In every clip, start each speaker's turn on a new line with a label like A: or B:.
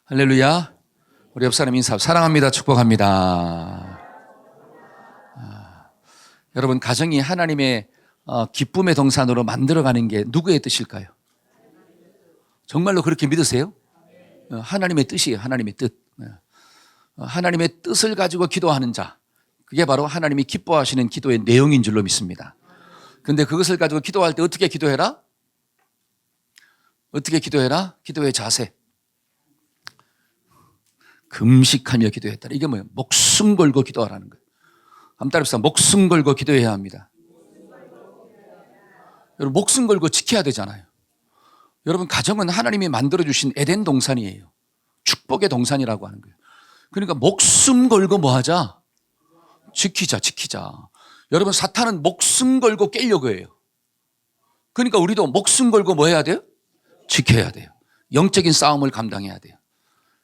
A: 할렐루야. 우리 옆 사람 인사. 사랑합니다. 축복합니다. 여러분, 가정이 하나님의 기쁨의 동산으로 만들어가는 게 누구의 뜻일까요? 정말로 그렇게 믿으세요? 하나님의 뜻이에요. 하나님의 뜻. 하나님의 뜻을 가지고 기도하는 자, 그게 바로 하나님이 기뻐하시는 기도의 내용인 줄로 믿습니다. 그런데 그것을 가지고 기도할 때 어떻게 기도해라? 어떻게 기도해라? 기도의 자세. 금식하며 기도했다. 이게 뭐예요? 목숨 걸고 기도하라는 거예요. 한번 따라해보세요. 목숨 걸고 기도해야 합니다. 여러분, 목숨 걸고 지켜야 되잖아요. 여러분, 가정은 하나님이 만들어주신 에덴 동산이에요. 축복의 동산이라고 하는 거예요. 그러니까 목숨 걸고 뭐 하자? 지키자. 여러분, 사탄은 목숨 걸고 깨려고 해요. 그러니까 우리도 목숨 걸고 뭐 해야 돼요? 지켜야 돼요. 영적인 싸움을 감당해야 돼요.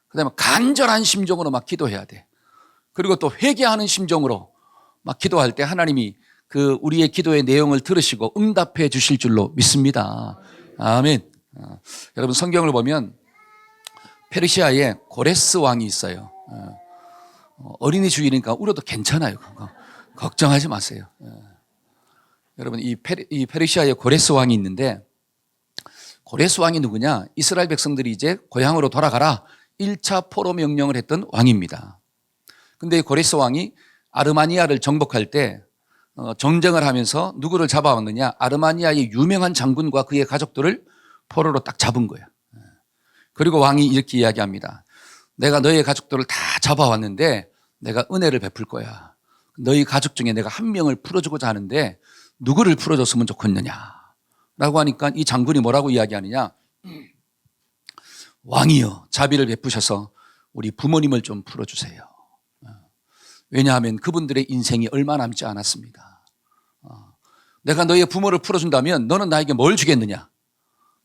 A: 그 다음에 간절한 심정으로 막 기도해야 돼. 그리고 또 회개하는 심정으로 막 기도할 때 하나님이 그 우리의 기도의 내용을 들으시고 응답해 주실 줄로 믿습니다. 아멘. 여러분, 성경을 보면 페르시아에 고레스 왕이 있어요. 어린이 주일이니까 울어도 괜찮아요. 걱정하지 마세요. 여러분, 이 페르시아에 고레스 왕이 있는데, 고레스 왕이 누구냐? 이스라엘 백성들이 이제 고향으로 돌아가라 1차 포로 명령을 했던 왕입니다. 근데 고레스 왕이 아르마니아를 정복할 때 전쟁을 하면서 누구를 잡아왔느냐? 아르마니아의 유명한 장군과 그의 가족들을 포로로 딱 잡은 거예요. 그리고 왕이 이렇게 이야기합니다. 내가 너의 가족들을 다 잡아왔는데 내가 은혜를 베풀 거야. 너희 가족 중에 내가 한 명을 풀어주고자 하는데 누구를 풀어줬으면 좋겠느냐? 라고 하니까 이 장군이 뭐라고 이야기하느냐? 왕이여, 자비를 베푸셔서 우리 부모님을 좀 풀어주세요. 왜냐하면 그분들의 인생이 얼마 남지 않았습니다. 내가 너의 부모를 풀어준다면 너는 나에게 뭘 주겠느냐?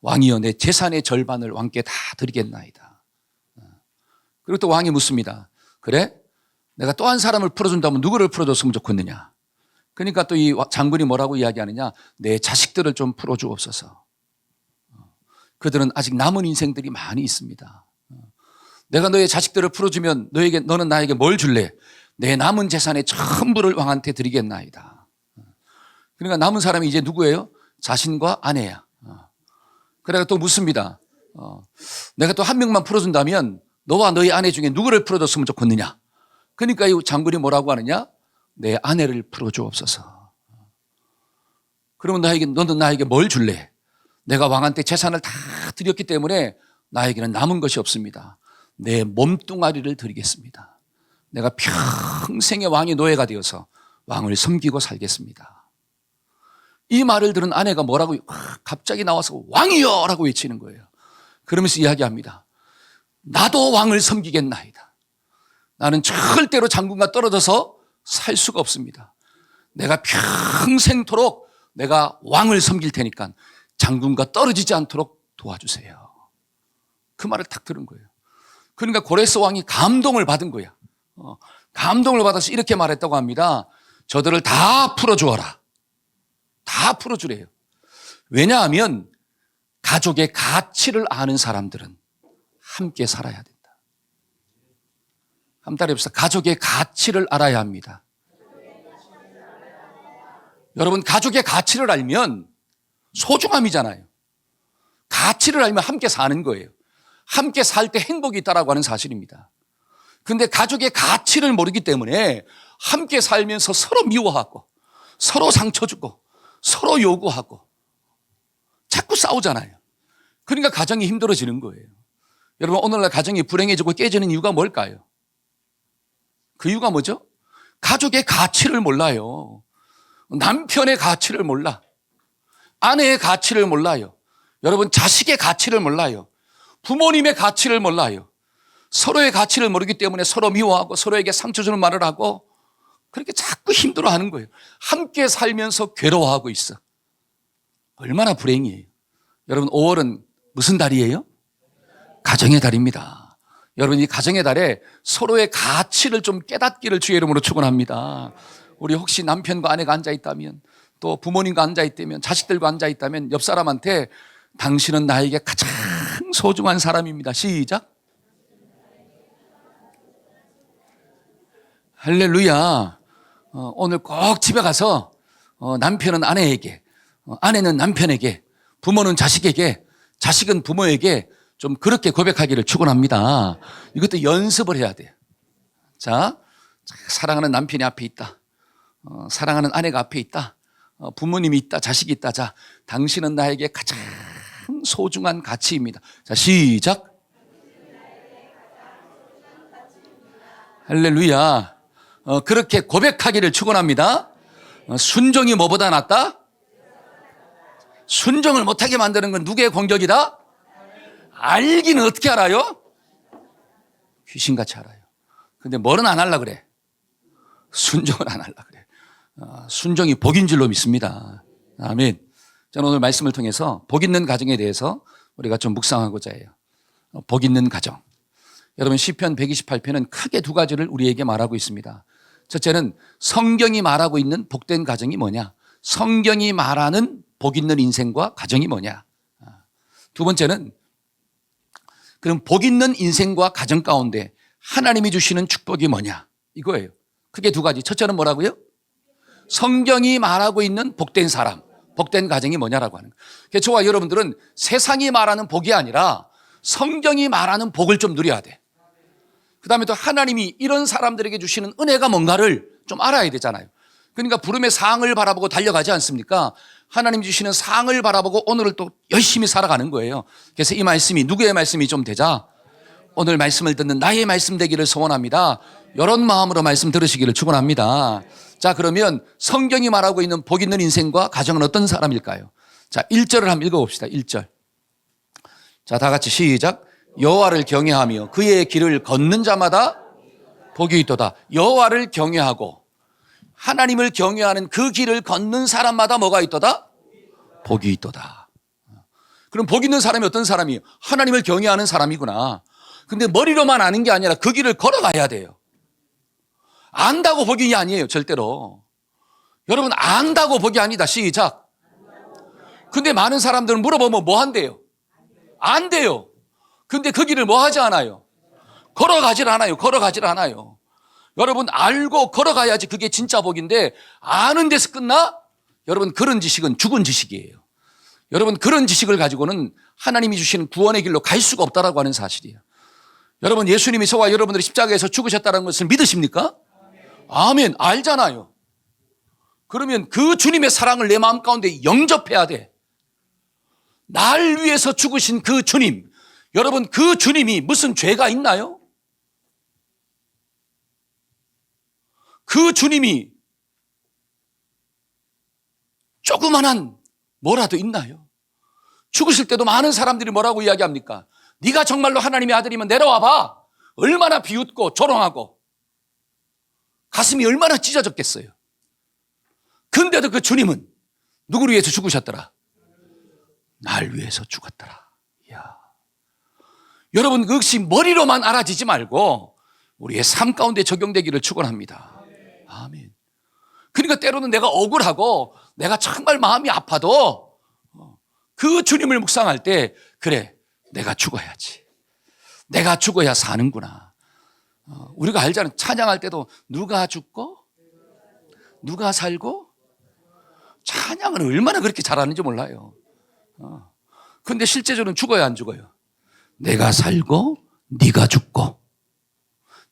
A: 왕이여, 내 재산의 절반을 왕께 다 드리겠나이다. 그리고 또 왕이 묻습니다. 그래? 내가 또 한 사람을 풀어준다면 누구를 풀어줬으면 좋겠느냐? 그러니까 또 이 장군이 뭐라고 이야기하느냐? 내 자식들을 좀 풀어주옵소서. 그들은 아직 남은 인생들이 많이 있습니다. 내가 너의 자식들을 풀어주면 너는 나에게 뭘 줄래? 내 남은 재산의 전부를 왕한테 드리겠나이다. 그러니까 남은 사람이 이제 누구예요? 자신과 아내야. 그래서 또 묻습니다. 내가 또 한 명만 풀어준다면 너와 너희 아내 중에 누구를 풀어줬으면 좋겠느냐? 그러니까 이 장군이 뭐라고 하느냐? 내 아내를 풀어주옵소서. 그러면 너는 나에게 뭘 줄래? 내가 왕한테 재산을 다 드렸기 때문에 나에게는 남은 것이 없습니다. 내 몸뚱아리를 드리겠습니다. 내가 평생의 왕의 노예가 되어서 왕을 섬기고 살겠습니다. 이 말을 들은 아내가 뭐라고 갑자기 나와서 왕이여! 라고 외치는 거예요. 그러면서 이야기합니다. 나도 왕을 섬기겠나이다. 나는 절대로 장군과 떨어져서 살 수가 없습니다. 내가 평생토록 내가 왕을 섬길 테니까 장군과 떨어지지 않도록 도와주세요. 그 말을 딱 들은 거예요. 그러니까 고레스 왕이 감동을 받은 거야. 감동을 받아서 이렇게 말했다고 합니다. 저들을 다 풀어주어라. 다 풀어주래요. 왜냐하면 가족의 가치를 아는 사람들은 함께 살아야 된다. 한번 따라해봅시다. 가족의 가치를 알아야 합니다. 여러분, 가족의 가치를 알면 소중함이잖아요. 가치를 알면 함께 사는 거예요. 함께 살 때 행복이 있다라고 하는 사실입니다. 그런데 가족의 가치를 모르기 때문에 함께 살면서 서로 미워하고 서로 상처 주고 서로 요구하고 자꾸 싸우잖아요. 그러니까 가정이 힘들어지는 거예요. 여러분, 오늘날 가정이 불행해지고 깨지는 이유가 뭘까요? 그 이유가 뭐죠? 가족의 가치를 몰라요. 남편의 가치를 몰라. 아내의 가치를 몰라요. 여러분, 자식의 가치를 몰라요. 부모님의 가치를 몰라요. 서로의 가치를 모르기 때문에 서로 미워하고 서로에게 상처 주는 말을 하고 그렇게 자꾸 힘들어하는 거예요. 함께 살면서 괴로워하고 있어. 얼마나 불행이에요. 여러분, 5월은 무슨 달이에요? 가정의 달입니다. 여러분, 이 가정의 달에 서로의 가치를 좀 깨닫기를 주의 이름으로 축원합니다. 우리 혹시 남편과 아내가 앉아있다면, 또 부모님과 앉아있다면, 자식들과 앉아있다면 옆 사람한테 당신은 나에게 가장 소중한 사람입니다. 시작. 할렐루야. 오늘 꼭 집에 가서 남편은 아내에게, 아내는 남편에게, 부모는 자식에게, 자식은 부모에게 좀 그렇게 고백하기를 축원합니다. 이것도 연습을 해야 돼요. 자, 사랑하는 남편이 앞에 있다. 사랑하는 아내가 앞에 있다. 부모님이 있다. 자식이 있다. 자, 당신은 나에게 가장 소중한 가치입니다. 자, 시작. 할렐루야. 그렇게 고백하기를 축원합니다. 순종이 뭐보다 낫다? 순종을 못하게 만드는 건 누구의 공격이다? 알기는 어떻게 알아요? 귀신같이 알아요. 근데 뭐는 안 하려고 그래? 순종을 안 하려고 그래. 순종이 복인 줄로 믿습니다. 아멘. 저는 오늘 말씀을 통해서 복 있는 가정에 대해서 우리가 좀 묵상하고자 해요. 복 있는 가정. 여러분 시편 128편은 크게 두 가지를 우리에게 말하고 있습니다. 첫째는 성경이 말하고 있는 복된 가정이 뭐냐? 성경이 말하는 복 있는 인생과 가정이 뭐냐? 두 번째는 그럼 복 있는 인생과 가정 가운데 하나님이 주시는 축복이 뭐냐? 이거예요. 크게 두 가지. 첫째는 뭐라고요? 성경이 말하고 있는 복된 사람, 복된 가정이 뭐냐라고 하는 거예요. 저와 여러분들은 세상이 말하는 복이 아니라 성경이 말하는 복을 좀 누려야 돼. 그 다음에 또 하나님이 이런 사람들에게 주시는 은혜가 뭔가를 좀 알아야 되잖아요. 그러니까 부름의 상을 바라보고 달려가지 않습니까? 하나님 주시는 상을 바라보고 오늘을 또 열심히 살아가는 거예요. 그래서 이 말씀이 누구의 말씀이 좀 되자 오늘 말씀을 듣는 나의 말씀 되기를 소원합니다. 이런 마음으로 말씀 들으시기를 축원합니다. 자, 그러면 성경이 말하고 있는 복 있는 인생과 가정은 어떤 사람일까요? 자, 1절을 한번 읽어봅시다. 1절. 자, 다 같이 시작. 여호와를 경외하며 그의 길을 걷는 자마다 복이 있도다. 여호와를 경외하고 하나님을 경외하는 그 길을 걷는 사람마다 뭐가 있도다? 복이 있도다. 그럼 복 있는 사람이 어떤 사람이에요? 하나님을 경외하는 사람이구나. 근데 머리로만 아는 게 아니라 그 길을 걸어가야 돼요. 안다고 복이 아니에요, 절대로. 여러분, 안다고 복이 아니다. 시작. 근데 많은 사람들은 물어보면 뭐 한대요? 안 돼요. 근데 그 길을 뭐 하지 않아요? 걸어가질 않아요. 걸어가질 않아요. 여러분, 알고 걸어가야지 그게 진짜 복인데 아는 데서 끝나? 여러분, 그런 지식은 죽은 지식이에요. 여러분, 그런 지식을 가지고는 하나님이 주시는 구원의 길로 갈 수가 없다라고 하는 사실이에요. 여러분, 예수님이 저와 여러분들이 십자가에서 죽으셨다는 것을 믿으십니까? 아멘. 알잖아요. 그러면 그 주님의 사랑을 내 마음 가운데 영접해야 돼. 날 위해서 죽으신 그 주님, 여러분 그 주님이 무슨 죄가 있나요? 그 주님이 조그만한 뭐라도 있나요? 죽으실 때도 많은 사람들이 뭐라고 이야기합니까? 네가 정말로 하나님의 아들이면 내려와 봐. 얼마나 비웃고 조롱하고 가슴이 얼마나 찢어졌겠어요. 근데도 그 주님은 누구를 위해서 죽으셨더라? 날 위해서 죽었더라. 이야. 여러분, 그것이 머리로만 알아지지 말고 우리의 삶 가운데 적용되기를 축원합니다. 아멘. 그러니까 때로는 내가 억울하고 내가 정말 마음이 아파도 그 주님을 묵상할 때 그래, 내가 죽어야지. 내가 죽어야 사는구나. 우리가 알잖아요. 찬양할 때도 누가 죽고 누가 살고 찬양을 얼마나 그렇게 잘하는지 몰라요. 근데 실제적으로는 죽어야 안 죽어요? 내가 살고 네가 죽고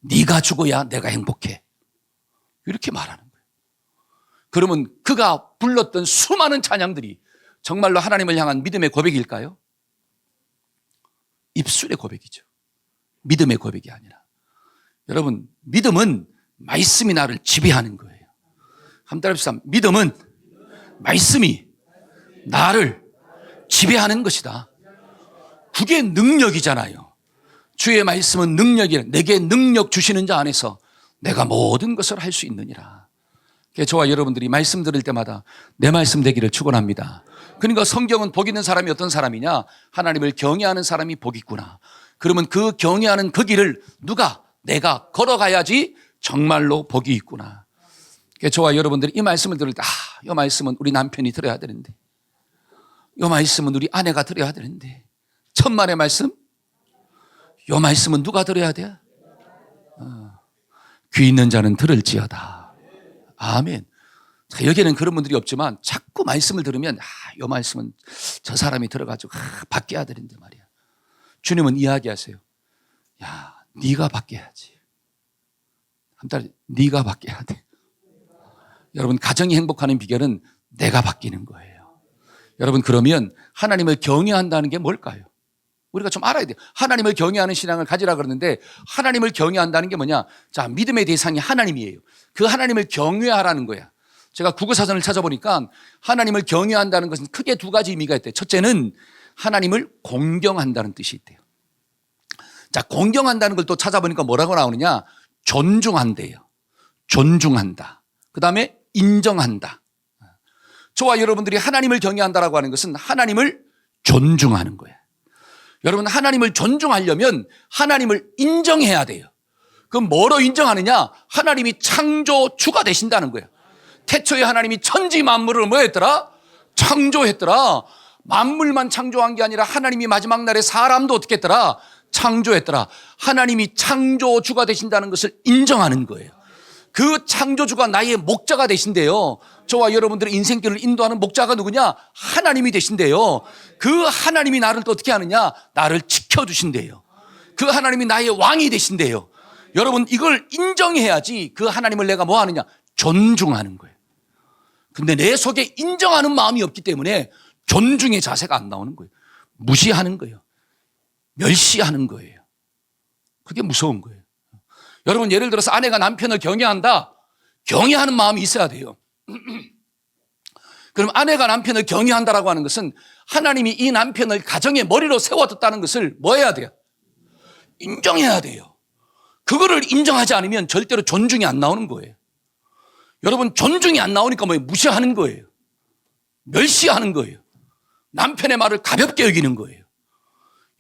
A: 네가 죽어야 내가 행복해. 이렇게 말하는 거예요. 그러면 그가 불렀던 수많은 찬양들이 정말로 하나님을 향한 믿음의 고백일까요? 입술의 고백이죠. 믿음의 고백이 아니라. 여러분, 믿음은 말씀이 나를 지배하는 거예요. 한번 따라합시다. 믿음은 말씀이 나를 지배하는 것이다. 그게 능력이잖아요. 주의 말씀은 능력이라. 내게 능력 주시는 자 안에서 내가 모든 것을 할 수 있느니라. 저와 여러분들이 말씀 들을 때마다 내 말씀 되기를 축원합니다. 그러니까 성경은 복 있는 사람이 어떤 사람이냐? 하나님을 경외하는 사람이 복 있구나. 그러면 그 경외하는 그 길을 내가 걸어가야지 정말로 복이 있구나. 저와 여러분들이 이 말씀을 들을 때 이 말씀은 우리 남편이 들어야 되는데, 이 말씀은 우리 아내가 들어야 되는데, 천만의 말씀? 이 말씀은 누가 들어야 돼? 귀 있는 자는 들을지어다. 아멘. 자, 여기에는 그런 분들이 없지만 자꾸 말씀을 들으면 이 말씀은 저 사람이 들어가지고 바뀌어야 되는데 말이야. 주님은 이야기하세요. 야, 네가 바뀌어야지. 한 달 네가 바뀌어야 돼. 여러분, 가정이 행복하는 비결은 내가 바뀌는 거예요. 여러분, 그러면 하나님을 경외한다는 게 뭘까요? 우리가 좀 알아야 돼요. 하나님을 경외하는 신앙을 가지라 그러는데 하나님을 경외한다는 게 뭐냐? 자, 믿음의 대상이 하나님이에요. 그 하나님을 경외하라는 거야. 제가 국어사전을 찾아보니까 하나님을 경외한다는 것은 크게 두 가지 의미가 있대요. 첫째는 하나님을 공경한다는 뜻이 있대요. 자, 공경한다는 걸 또 찾아보니까 뭐라고 나오느냐? 존중한대요. 존중한다. 그 다음에 인정한다. 저와 여러분들이 하나님을 경외한다라고 하는 것은 하나님을 존중하는 거예요. 여러분, 하나님을 존중하려면 하나님을 인정해야 돼요. 그럼 뭐로 인정하느냐? 하나님이 창조주가 되신다는 거예요. 태초에 하나님이 천지 만물을 뭐 했더라? 창조했더라. 만물만 창조한 게 아니라 하나님이 마지막 날에 사람도 어떻게 했더라? 창조했더라. 하나님이 창조주가 되신다는 것을 인정하는 거예요. 그 창조주가 나의 목자가 되신대요. 저와 여러분들의 인생길을 인도하는 목자가 누구냐? 하나님이 되신대요. 그 하나님이 나를 또 어떻게 하느냐? 나를 지켜주신대요. 그 하나님이 나의 왕이 되신대요. 여러분, 이걸 인정해야지 그 하나님을 내가 뭐 하느냐? 존중하는 거예요. 근데 내 속에 인정하는 마음이 없기 때문에 존중의 자세가 안 나오는 거예요. 무시하는 거예요. 멸시하는 거예요. 그게 무서운 거예요. 여러분, 예를 들어서 아내가 남편을 경외한다. 경외하는 마음이 있어야 돼요. 그럼 아내가 남편을 경외한다라고 하는 것은 하나님이 이 남편을 가정의 머리로 세워뒀다는 것을 뭐 해야 돼요? 인정해야 돼요. 그거를 인정하지 않으면 절대로 존중이 안 나오는 거예요. 여러분, 존중이 안 나오니까 뭐 무시하는 거예요. 멸시하는 거예요. 남편의 말을 가볍게 여기는 거예요.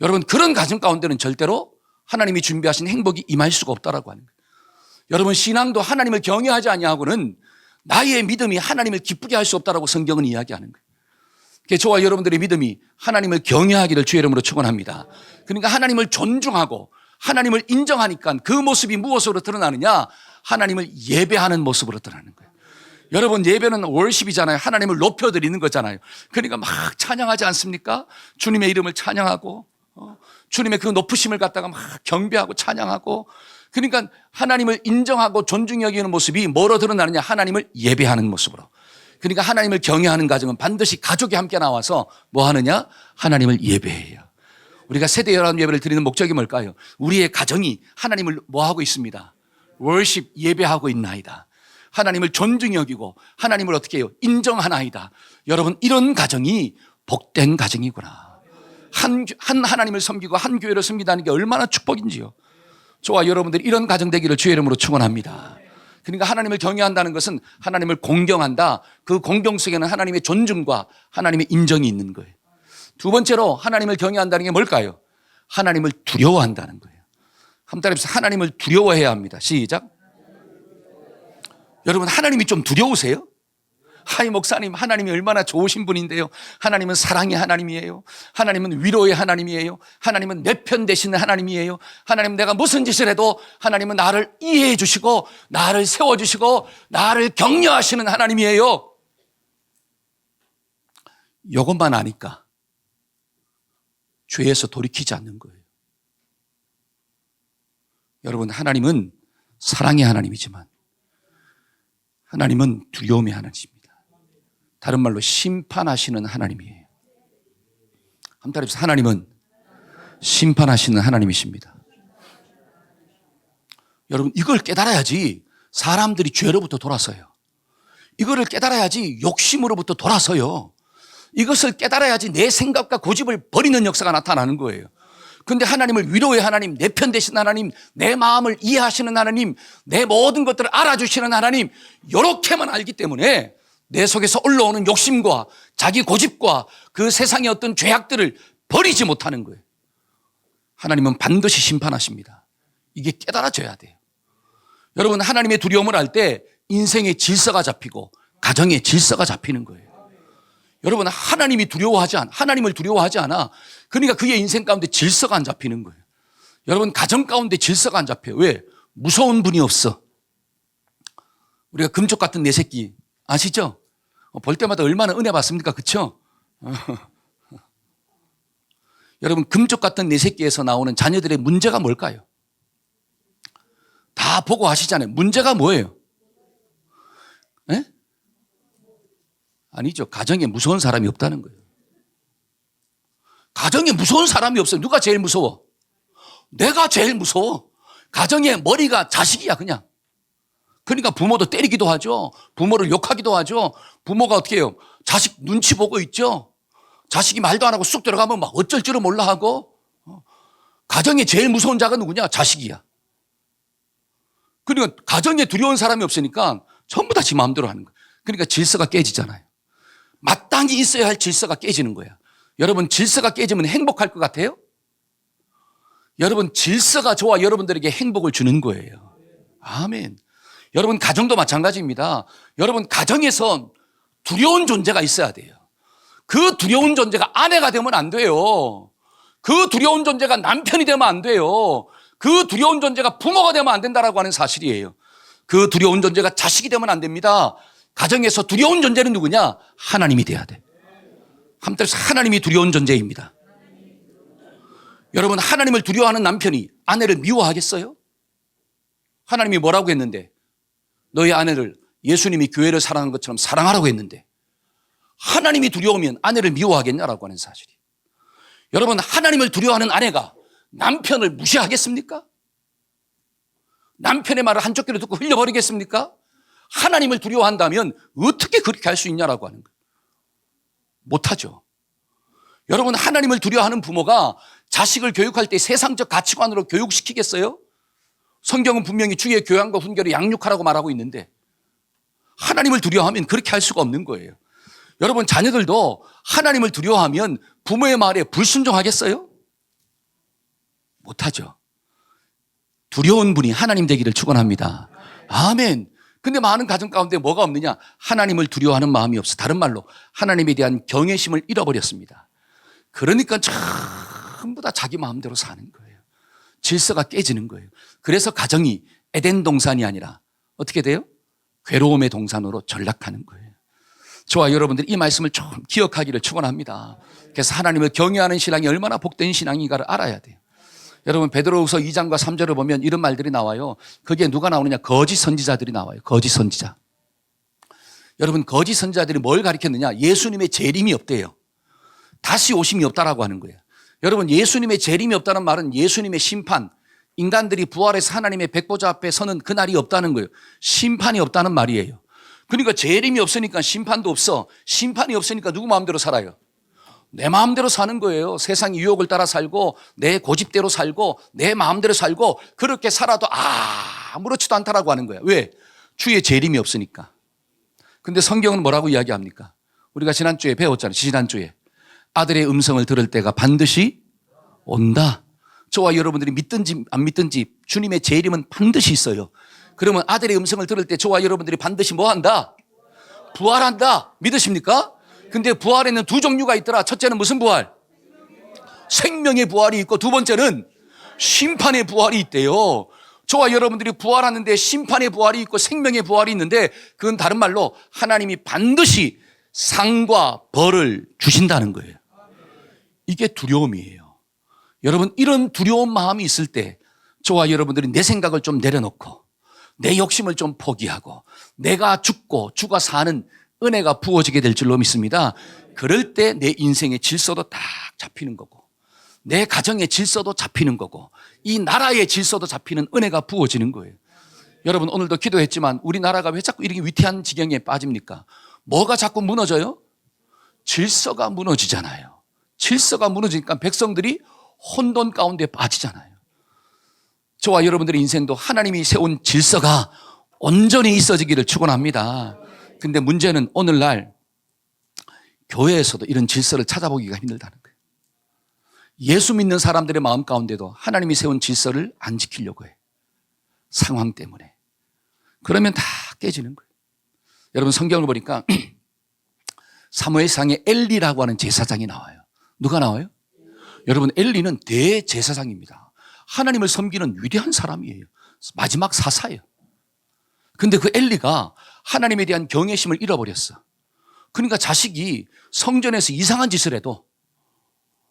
A: 여러분, 그런 가정 가운데는 절대로 하나님이 준비하신 행복이 임할 수가 없다라고 하는 거예요. 여러분, 신앙도 하나님을 경외하지 아니하고는 나의 믿음이 하나님을 기쁘게 할 수 없다라고 성경은 이야기하는 거예요. 그래서 저와 여러분들의 믿음이 하나님을 경외하기를 주의 이름으로 축원합니다. 그러니까 하나님을 존중하고 하나님을 인정하니까 그 모습이 무엇으로 드러나느냐? 하나님을 예배하는 모습으로 드러나는 거예요. 여러분, 예배는 월십이잖아요. 하나님을 높여드리는 거잖아요. 그러니까 막 찬양하지 않습니까? 주님의 이름을 찬양하고 주님의 그 높으심을 갖다가 막 경배하고 찬양하고, 그러니까 하나님을 인정하고 존중히 여기는 모습이 뭐로 드러나느냐? 하나님을 예배하는 모습으로. 그러니까 하나님을 경외하는 가정은 반드시 가족이 함께 나와서 뭐 하느냐? 하나님을 예배해요. 우리가 세대 연합 예배를 드리는 목적이 뭘까요? 우리의 가정이 하나님을 뭐 하고 있습니다? 월십 예배하고 있나이다. 하나님을 존중히 여기고 하나님을 어떻게 해요? 인정하나이다. 여러분, 이런 가정이 복된 가정이구나. 한 하나님을 섬기고 한 교회를 섬기다는 게 얼마나 축복인지요. 저와 여러분들이 이런 가정 되기를 주의 이름으로 축원합니다. 그러니까 하나님을 경외한다는 것은 하나님을 공경한다. 그 공경 속에는 하나님의 존중과 하나님의 인정이 있는 거예요. 두 번째로 하나님을 경외한다는 게 뭘까요? 하나님을 두려워한다는 거예요. 한 달 앞에서 하나님을 두려워해야 합니다. 시작. 여러분, 하나님이 좀 두려우세요? 하이 목사님, 하나님이 얼마나 좋으신 분인데요. 하나님은 사랑의 하나님이에요. 하나님은 위로의 하나님이에요. 하나님은 내 편 되시는 하나님이에요. 하나님, 내가 무슨 짓을 해도 하나님은 나를 이해해 주시고 나를 세워주시고 나를 격려하시는 하나님이에요. 이것만 아니까 죄에서 돌이키지 않는 거예요. 여러분, 하나님은 사랑의 하나님이지만 하나님은 두려움의 하나님입니다. 다른 말로 심판하시는 하나님이에요. 한 달 앞에서 하나님은 심판하시는 하나님이십니다. 여러분, 이걸 깨달아야지 사람들이 죄로부터 돌아서요. 이거를 깨달아야지 욕심으로부터 돌아서요. 이것을 깨달아야지 내 생각과 고집을 버리는 역사가 나타나는 거예요. 그런데 하나님을 위로의 하나님, 내 편 되신 하나님, 내 마음을 이해하시는 하나님, 내 모든 것들을 알아주시는 하나님, 이렇게만 알기 때문에 내 속에서 올라오는 욕심과 자기 고집과 그 세상의 어떤 죄악들을 버리지 못하는 거예요. 하나님은 반드시 심판하십니다. 이게 깨달아져야 돼요. 여러분, 하나님의 두려움을 알 때 인생의 질서가 잡히고 가정의 질서가 잡히는 거예요. 여러분, 하나님을 두려워하지 않아. 그러니까 그의 인생 가운데 질서가 안 잡히는 거예요. 여러분, 가정 가운데 질서가 안 잡혀요. 왜? 무서운 분이 없어. 우리가 금쪽 같은 내 새끼 아시죠? 볼 때마다 얼마나 은혜 받습니까? 그렇죠? 여러분, 금쪽 같은 내 새끼에서 나오는 자녀들의 문제가 뭘까요? 다 보고 하시잖아요. 문제가 뭐예요? 네? 아니죠. 가정에 무서운 사람이 없다는 거예요. 가정에 무서운 사람이 없어요. 누가 제일 무서워? 내가 제일 무서워. 가정의 머리가 자식이야, 그냥. 그러니까 부모도 때리기도 하죠. 부모를 욕하기도 하죠. 부모가 어떻게 해요? 자식 눈치 보고 있죠. 자식이 말도 안 하고 쑥 들어가면 막 어쩔 줄을 몰라 하고. 가정에 제일 무서운 자가 누구냐? 자식이야. 그러니까 가정에 두려운 사람이 없으니까 전부 다 지 마음대로 하는 거예요. 그러니까 질서가 깨지잖아요. 마땅히 있어야 할 질서가 깨지는 거야. 여러분, 질서가 깨지면 행복할 것 같아요? 여러분, 질서가 저와 여러분들에게 행복을 주는 거예요. 아멘. 여러분, 가정도 마찬가지입니다. 여러분, 가정에서 두려운 존재가 있어야 돼요. 그 두려운 존재가 아내가 되면 안 돼요. 그 두려운 존재가 남편이 되면 안 돼요. 그 두려운 존재가 부모가 되면 안 된다라고 하는 사실이에요. 그 두려운 존재가 자식이 되면 안 됩니다. 가정에서 두려운 존재는 누구냐? 하나님이 돼야 돼. 한때에서 하나님이 두려운 존재입니다. 여러분, 하나님을 두려워하는 남편이 아내를 미워하겠어요? 하나님이 뭐라고 했는데? 너희 아내를 예수님이 교회를 사랑한 것처럼 사랑하라고 했는데 하나님이 두려우면 아내를 미워하겠냐라고 하는 사실이. 여러분, 하나님을 두려워하는 아내가 남편을 무시하겠습니까? 남편의 말을 한쪽 귀로 듣고 흘려버리겠습니까? 하나님을 두려워한다면 어떻게 그렇게 할 수 있냐라고 하는 거예요. 못하죠. 여러분, 하나님을 두려워하는 부모가 자식을 교육할 때 세상적 가치관으로 교육시키겠어요? 성경은 분명히 주의 교양과 훈계를 양육하라고 말하고 있는데 하나님을 두려워하면 그렇게 할 수가 없는 거예요. 여러분, 자녀들도 하나님을 두려워하면 부모의 말에 불순종하겠어요? 못하죠. 두려운 분이 하나님 되기를 축원합니다. 아멘. 근데 많은 가정 가운데 뭐가 없느냐? 하나님을 두려워하는 마음이 없어. 다른 말로 하나님에 대한 경외심을 잃어버렸습니다. 그러니까 전부 다 자기 마음대로 사는 거예요. 질서가 깨지는 거예요. 그래서 가정이 에덴 동산이 아니라 어떻게 돼요? 괴로움의 동산으로 전락하는 거예요. 저와 여러분들이 이 말씀을 좀 기억하기를 축원합니다. 그래서 하나님을 경외하는 신앙이 얼마나 복된 신앙인가를 알아야 돼요. 여러분, 베드로후서 2장과 3절을 보면 이런 말들이 나와요. 거기에 누가 나오느냐? 거짓 선지자들이 나와요. 거짓 선지자. 여러분, 거짓 선지자들이 뭘 가리켰느냐? 예수님의 재림이 없대요. 다시 오심이 없다라고 하는 거예요. 여러분, 예수님의 재림이 없다는 말은 예수님의 심판, 인간들이 부활해서 하나님의 백보자 앞에 서는 그날이 없다는 거예요. 심판이 없다는 말이에요. 그러니까 재림이 없으니까 심판도 없어. 심판이 없으니까 누구 마음대로 살아요? 내 마음대로 사는 거예요. 세상 유혹을 따라 살고 내 고집대로 살고 내 마음대로 살고 그렇게 살아도 아무렇지도 않다라고 하는 거예요. 왜? 주의 재림이 없으니까. 근데 성경은 뭐라고 이야기합니까? 우리가 지난주에 배웠잖아요. 지난주에 아들의 음성을 들을 때가 반드시 온다. 저와 여러분들이 믿든지 안 믿든지 주님의 재림은 반드시 있어요. 그러면 아들의 음성을 들을 때 저와 여러분들이 반드시 뭐 한다? 부활한다. 믿으십니까? 근데 부활에는 두 종류가 있더라. 첫째는 무슨 부활? 생명의 부활이 있고 두 번째는 심판의 부활이 있대요. 저와 여러분들이 부활하는데 심판의 부활이 있고 생명의 부활이 있는데 그건 다른 말로 하나님이 반드시 상과 벌을 주신다는 거예요. 이게 두려움이에요. 여러분, 이런 두려운 마음이 있을 때 저와 여러분들이 내 생각을 좀 내려놓고 내 욕심을 좀 포기하고 내가 죽고 주가 사는 은혜가 부어지게 될 줄로 믿습니다. 그럴 때 내 인생의 질서도 딱 잡히는 거고 내 가정의 질서도 잡히는 거고 이 나라의 질서도 잡히는 은혜가 부어지는 거예요. 여러분, 오늘도 기도했지만 우리나라가 왜 자꾸 이렇게 위태한 지경에 빠집니까? 뭐가 자꾸 무너져요? 질서가 무너지잖아요. 질서가 무너지니까 백성들이 혼돈 가운데 빠지잖아요. 저와 여러분들의 인생도 하나님이 세운 질서가 온전히 있어지기를 축원합니다. 근데 문제는 오늘날 교회에서도 이런 질서를 찾아보기가 힘들다는 거예요. 예수 믿는 사람들의 마음 가운데도 하나님이 세운 질서를 안 지키려고 해. 상황 때문에. 그러면 다 깨지는 거예요. 여러분, 성경을 보니까 사무엘상에 엘리라고 하는 제사장이 나와요. 누가 나와요? 여러분, 엘리는 대제사장입니다. 하나님을 섬기는 위대한 사람이에요. 마지막 사사예요. 근데 그 엘리가 하나님에 대한 경외심을 잃어버렸어. 그러니까 자식이 성전에서 이상한 짓을 해도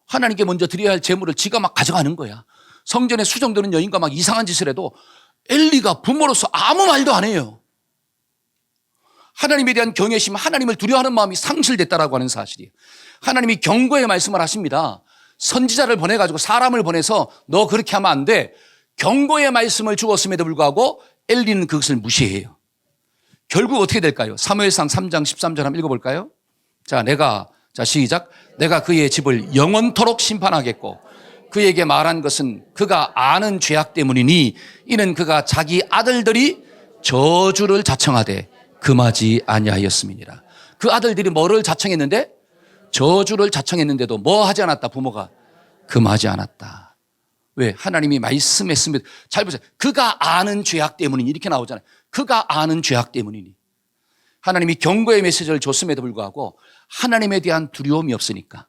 A: 하나님께 먼저 드려야 할 재물을 지가 막 가져가는 거야. 성전에 수정되는 여인과 막 이상한 짓을 해도 엘리가 부모로서 아무 말도 안 해요. 하나님에 대한 경외심, 하나님을 두려워하는 마음이 상실됐다라고 하는 사실이에요. 하나님이 경고의 말씀을 하십니다. 선지자를 보내가지고 사람을 보내서 너 그렇게 하면 안 돼. 경고의 말씀을 주었음에도 불구하고 엘리는 그것을 무시해요. 결국 어떻게 될까요? 사무엘상 3장 13절 한번 읽어볼까요? 자, 시작. 내가 그의 집을 영원토록 심판하겠고 그에게 말한 것은 그가 아는 죄악 때문이니 이는 그가 자기 아들들이 저주를 자청하되 금하지 아니하였음이니라. 그 아들들이 뭐를 자청했는데? 저주를 자청했는데도 뭐 하지 않았다? 부모가 금하지 않았다. 왜? 하나님이 말씀했습니다. 잘 보세요. 그가 아는 죄악 때문이니 이렇게 나오잖아요. 그가 아는 죄악 때문이니. 하나님이 경고의 메시지를 줬음에도 불구하고 하나님에 대한 두려움이 없으니까.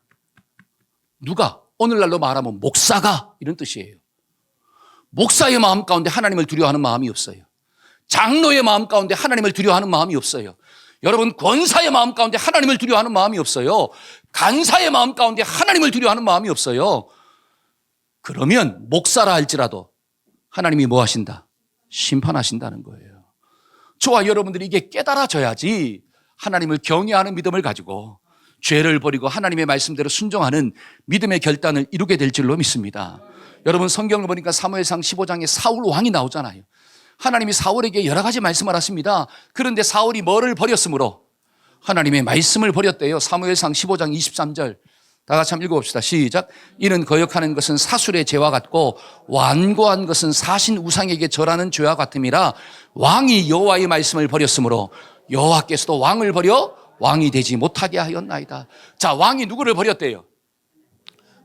A: 누가? 오늘날로 말하면 목사가 이런 뜻이에요. 목사의 마음 가운데 하나님을 두려워하는 마음이 없어요. 장로의 마음 가운데 하나님을 두려워하는 마음이 없어요. 여러분 권사의 마음 가운데 하나님을 두려워하는 마음이 없어요. 간사의 마음 가운데 하나님을 두려워하는 마음이 없어요. 그러면 목사라 할지라도 하나님이 뭐 하신다? 심판하신다는 거예요. 저와 여러분들이 이게 깨달아져야지 하나님을 경외하는 믿음을 가지고 죄를 버리고 하나님의 말씀대로 순종하는 믿음의 결단을 이루게 될 줄로 믿습니다. 여러분 성경을 보니까 사무엘상 15장에 사울 왕이 나오잖아요. 하나님이 사울에게 여러 가지 말씀을 하십니다. 그런데 사울이 뭐를 버렸으므로? 하나님의 말씀을 버렸대요. 사무엘상 15장 23절 다 같이 한번 읽어봅시다. 시작. 이는 거역하는 것은 사술의 죄와 같고 완고한 것은 사신 우상에게 절하는 죄와 같음이라 왕이 여호와의 말씀을 버렸으므로 여호와께서도 왕을 버려 왕이 되지 못하게 하였나이다. 자, 왕이 누구를 버렸대요?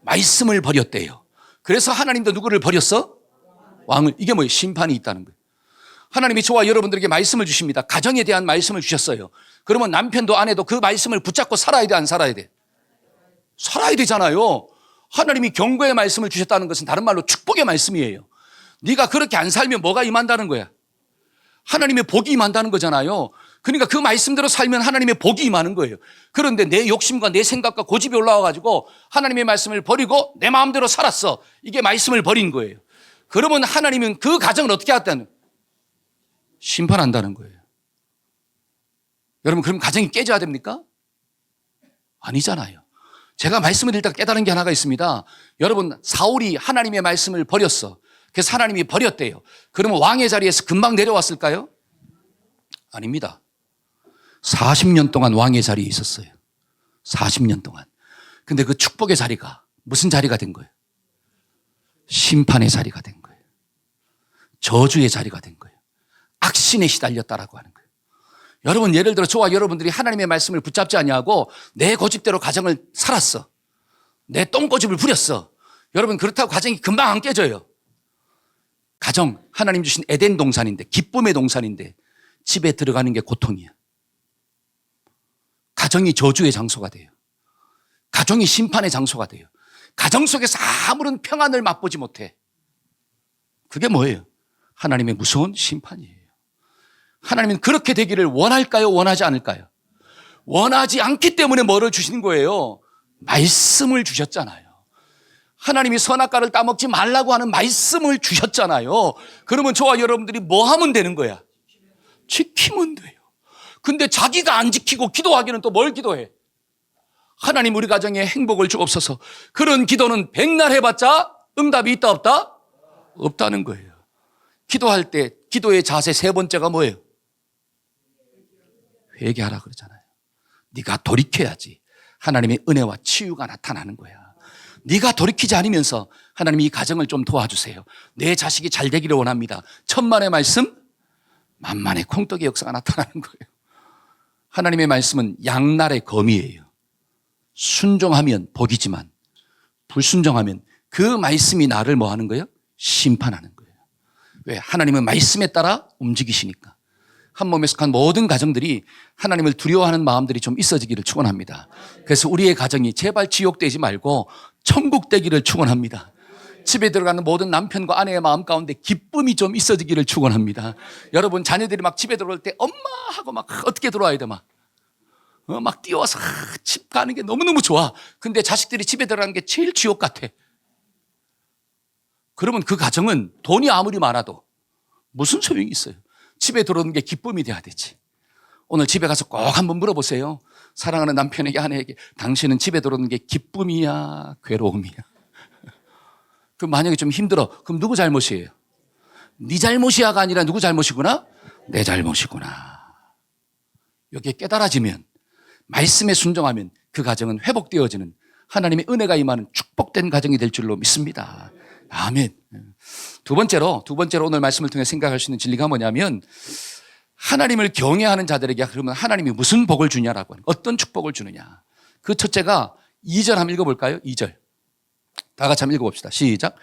A: 말씀을 버렸대요. 그래서 하나님도 누구를 버렸어? 왕을. 이게 뭐예요? 심판이 있다는 거예요. 하나님이 저와 여러분들에게 말씀을 주십니다. 가정에 대한 말씀을 주셨어요. 그러면 남편도 아내도 그 말씀을 붙잡고 살아야 돼, 안 살아야 돼? 살아야 되잖아요. 하나님이 경고의 말씀을 주셨다는 것은 다른 말로 축복의 말씀이에요. 네가 그렇게 안 살면 뭐가 임한다는 거야? 하나님의 복이 임한다는 거잖아요. 그러니까 그 말씀대로 살면 하나님의 복이 임하는 거예요. 그런데 내 욕심과 내 생각과 고집이 올라와가지고 하나님의 말씀을 버리고 내 마음대로 살았어. 이게 말씀을 버린 거예요. 그러면 하나님은 그 가정을 어떻게 하겠다는 거예요? 심판한다는 거예요. 여러분 그럼 가정이 깨져야 됩니까? 아니잖아요. 제가 말씀을 드릴 때 깨달은 게 하나가 있습니다. 여러분 사울이 하나님의 말씀을 버렸어. 그래서 하나님이 버렸대요. 그러면 왕의 자리에서 금방 내려왔을까요? 아닙니다. 40년 동안 왕의 자리에 있었어요. 40년 동안. 근데 그 축복의 자리가 무슨 자리가 된 거예요? 심판의 자리가 된 거예요. 저주의 자리가 된 거예요. 악신에 시달렸다라고 하는 거예요. 여러분 예를 들어 저와 여러분들이 하나님의 말씀을 붙잡지 아니하고 내 고집대로 가정을 살았어. 내 똥고집을 부렸어. 여러분 그렇다고 가정이 금방 안 깨져요. 가정 하나님 주신 에덴 동산인데 기쁨의 동산인데 집에 들어가는 게 고통이야. 가정이 저주의 장소가 돼요. 가정이 심판의 장소가 돼요. 가정 속에서 아무런 평안을 맛보지 못해. 그게 뭐예요? 하나님의 무서운 심판이에요. 하나님은 그렇게 되기를 원할까요? 원하지 않을까요? 원하지 않기 때문에 뭐를 주신 거예요? 말씀을 주셨잖아요. 하나님이 선악과를 따먹지 말라고 하는 말씀을 주셨잖아요. 그러면 저와 여러분들이 뭐 하면 되는 거야? 지키면 돼요. 근데 자기가 안 지키고 기도하기는 또 뭘 기도해? 하나님 우리 가정에 행복을 주옵소서. 그런 기도는 백날 해봤자 응답이 있다 없다? 없다는 거예요. 기도할 때 기도의 자세 세 번째가 뭐예요? 회개하라 그러잖아요. 네가 돌이켜야지 하나님의 은혜와 치유가 나타나는 거야. 네가 돌이키지 않으면서 하나님 이 가정을 좀 도와주세요. 내 자식이 잘 되기를 원합니다. 천만의 말씀, 만만의 콩떡의 역사가 나타나는 거예요. 하나님의 말씀은 양날의 검이에요. 순종하면 복이지만 불순종하면 그 말씀이 나를 뭐 하는 거예요? 심판하는 거예요. 왜? 하나님은 말씀에 따라 움직이시니까. 한 몸에 속한 모든 가정들이 하나님을 두려워하는 마음들이 좀 있어지기를 축원합니다. 그래서 우리의 가정이 제발 지옥되지 말고 천국 되기를 축원합니다. 집에 들어가는 모든 남편과 아내의 마음 가운데 기쁨이 좀 있어지기를 축원합니다. 여러분 자녀들이 막 집에 들어올 때 엄마 하고 막 어떻게 들어와야 돼 막 뛰어와서 집 가는 게 너무너무 좋아. 근데 자식들이 집에 들어가는 게 제일 지옥 같아. 그러면 그 가정은 돈이 아무리 많아도 무슨 소용이 있어요. 집에 들어오는 게 기쁨이 돼야 되지. 오늘 집에 가서 꼭 한번 물어보세요. 사랑하는 남편에게 아내에게 당신은 집에 들어오는 게 기쁨이야 괴로움이야. 그럼 만약에 좀 힘들어. 그럼 누구 잘못이에요? 네 잘못이야가 아니라 누구 잘못이구나? 내 잘못이구나. 여기에 깨달아지면 말씀에 순종하면 그 가정은 회복되어지는 하나님의 은혜가 임하는 축복된 가정이 될 줄로 믿습니다. 아멘. 두 번째로 오늘 말씀을 통해 생각할 수 있는 진리가 뭐냐면 하나님을 경외하는 자들에게 그러면 하나님이 무슨 복을 주냐라고 하는 어떤 축복을 주느냐. 그 첫째가 2절 한번 읽어볼까요? 2절 다 같이 한번 읽어봅시다. 시작.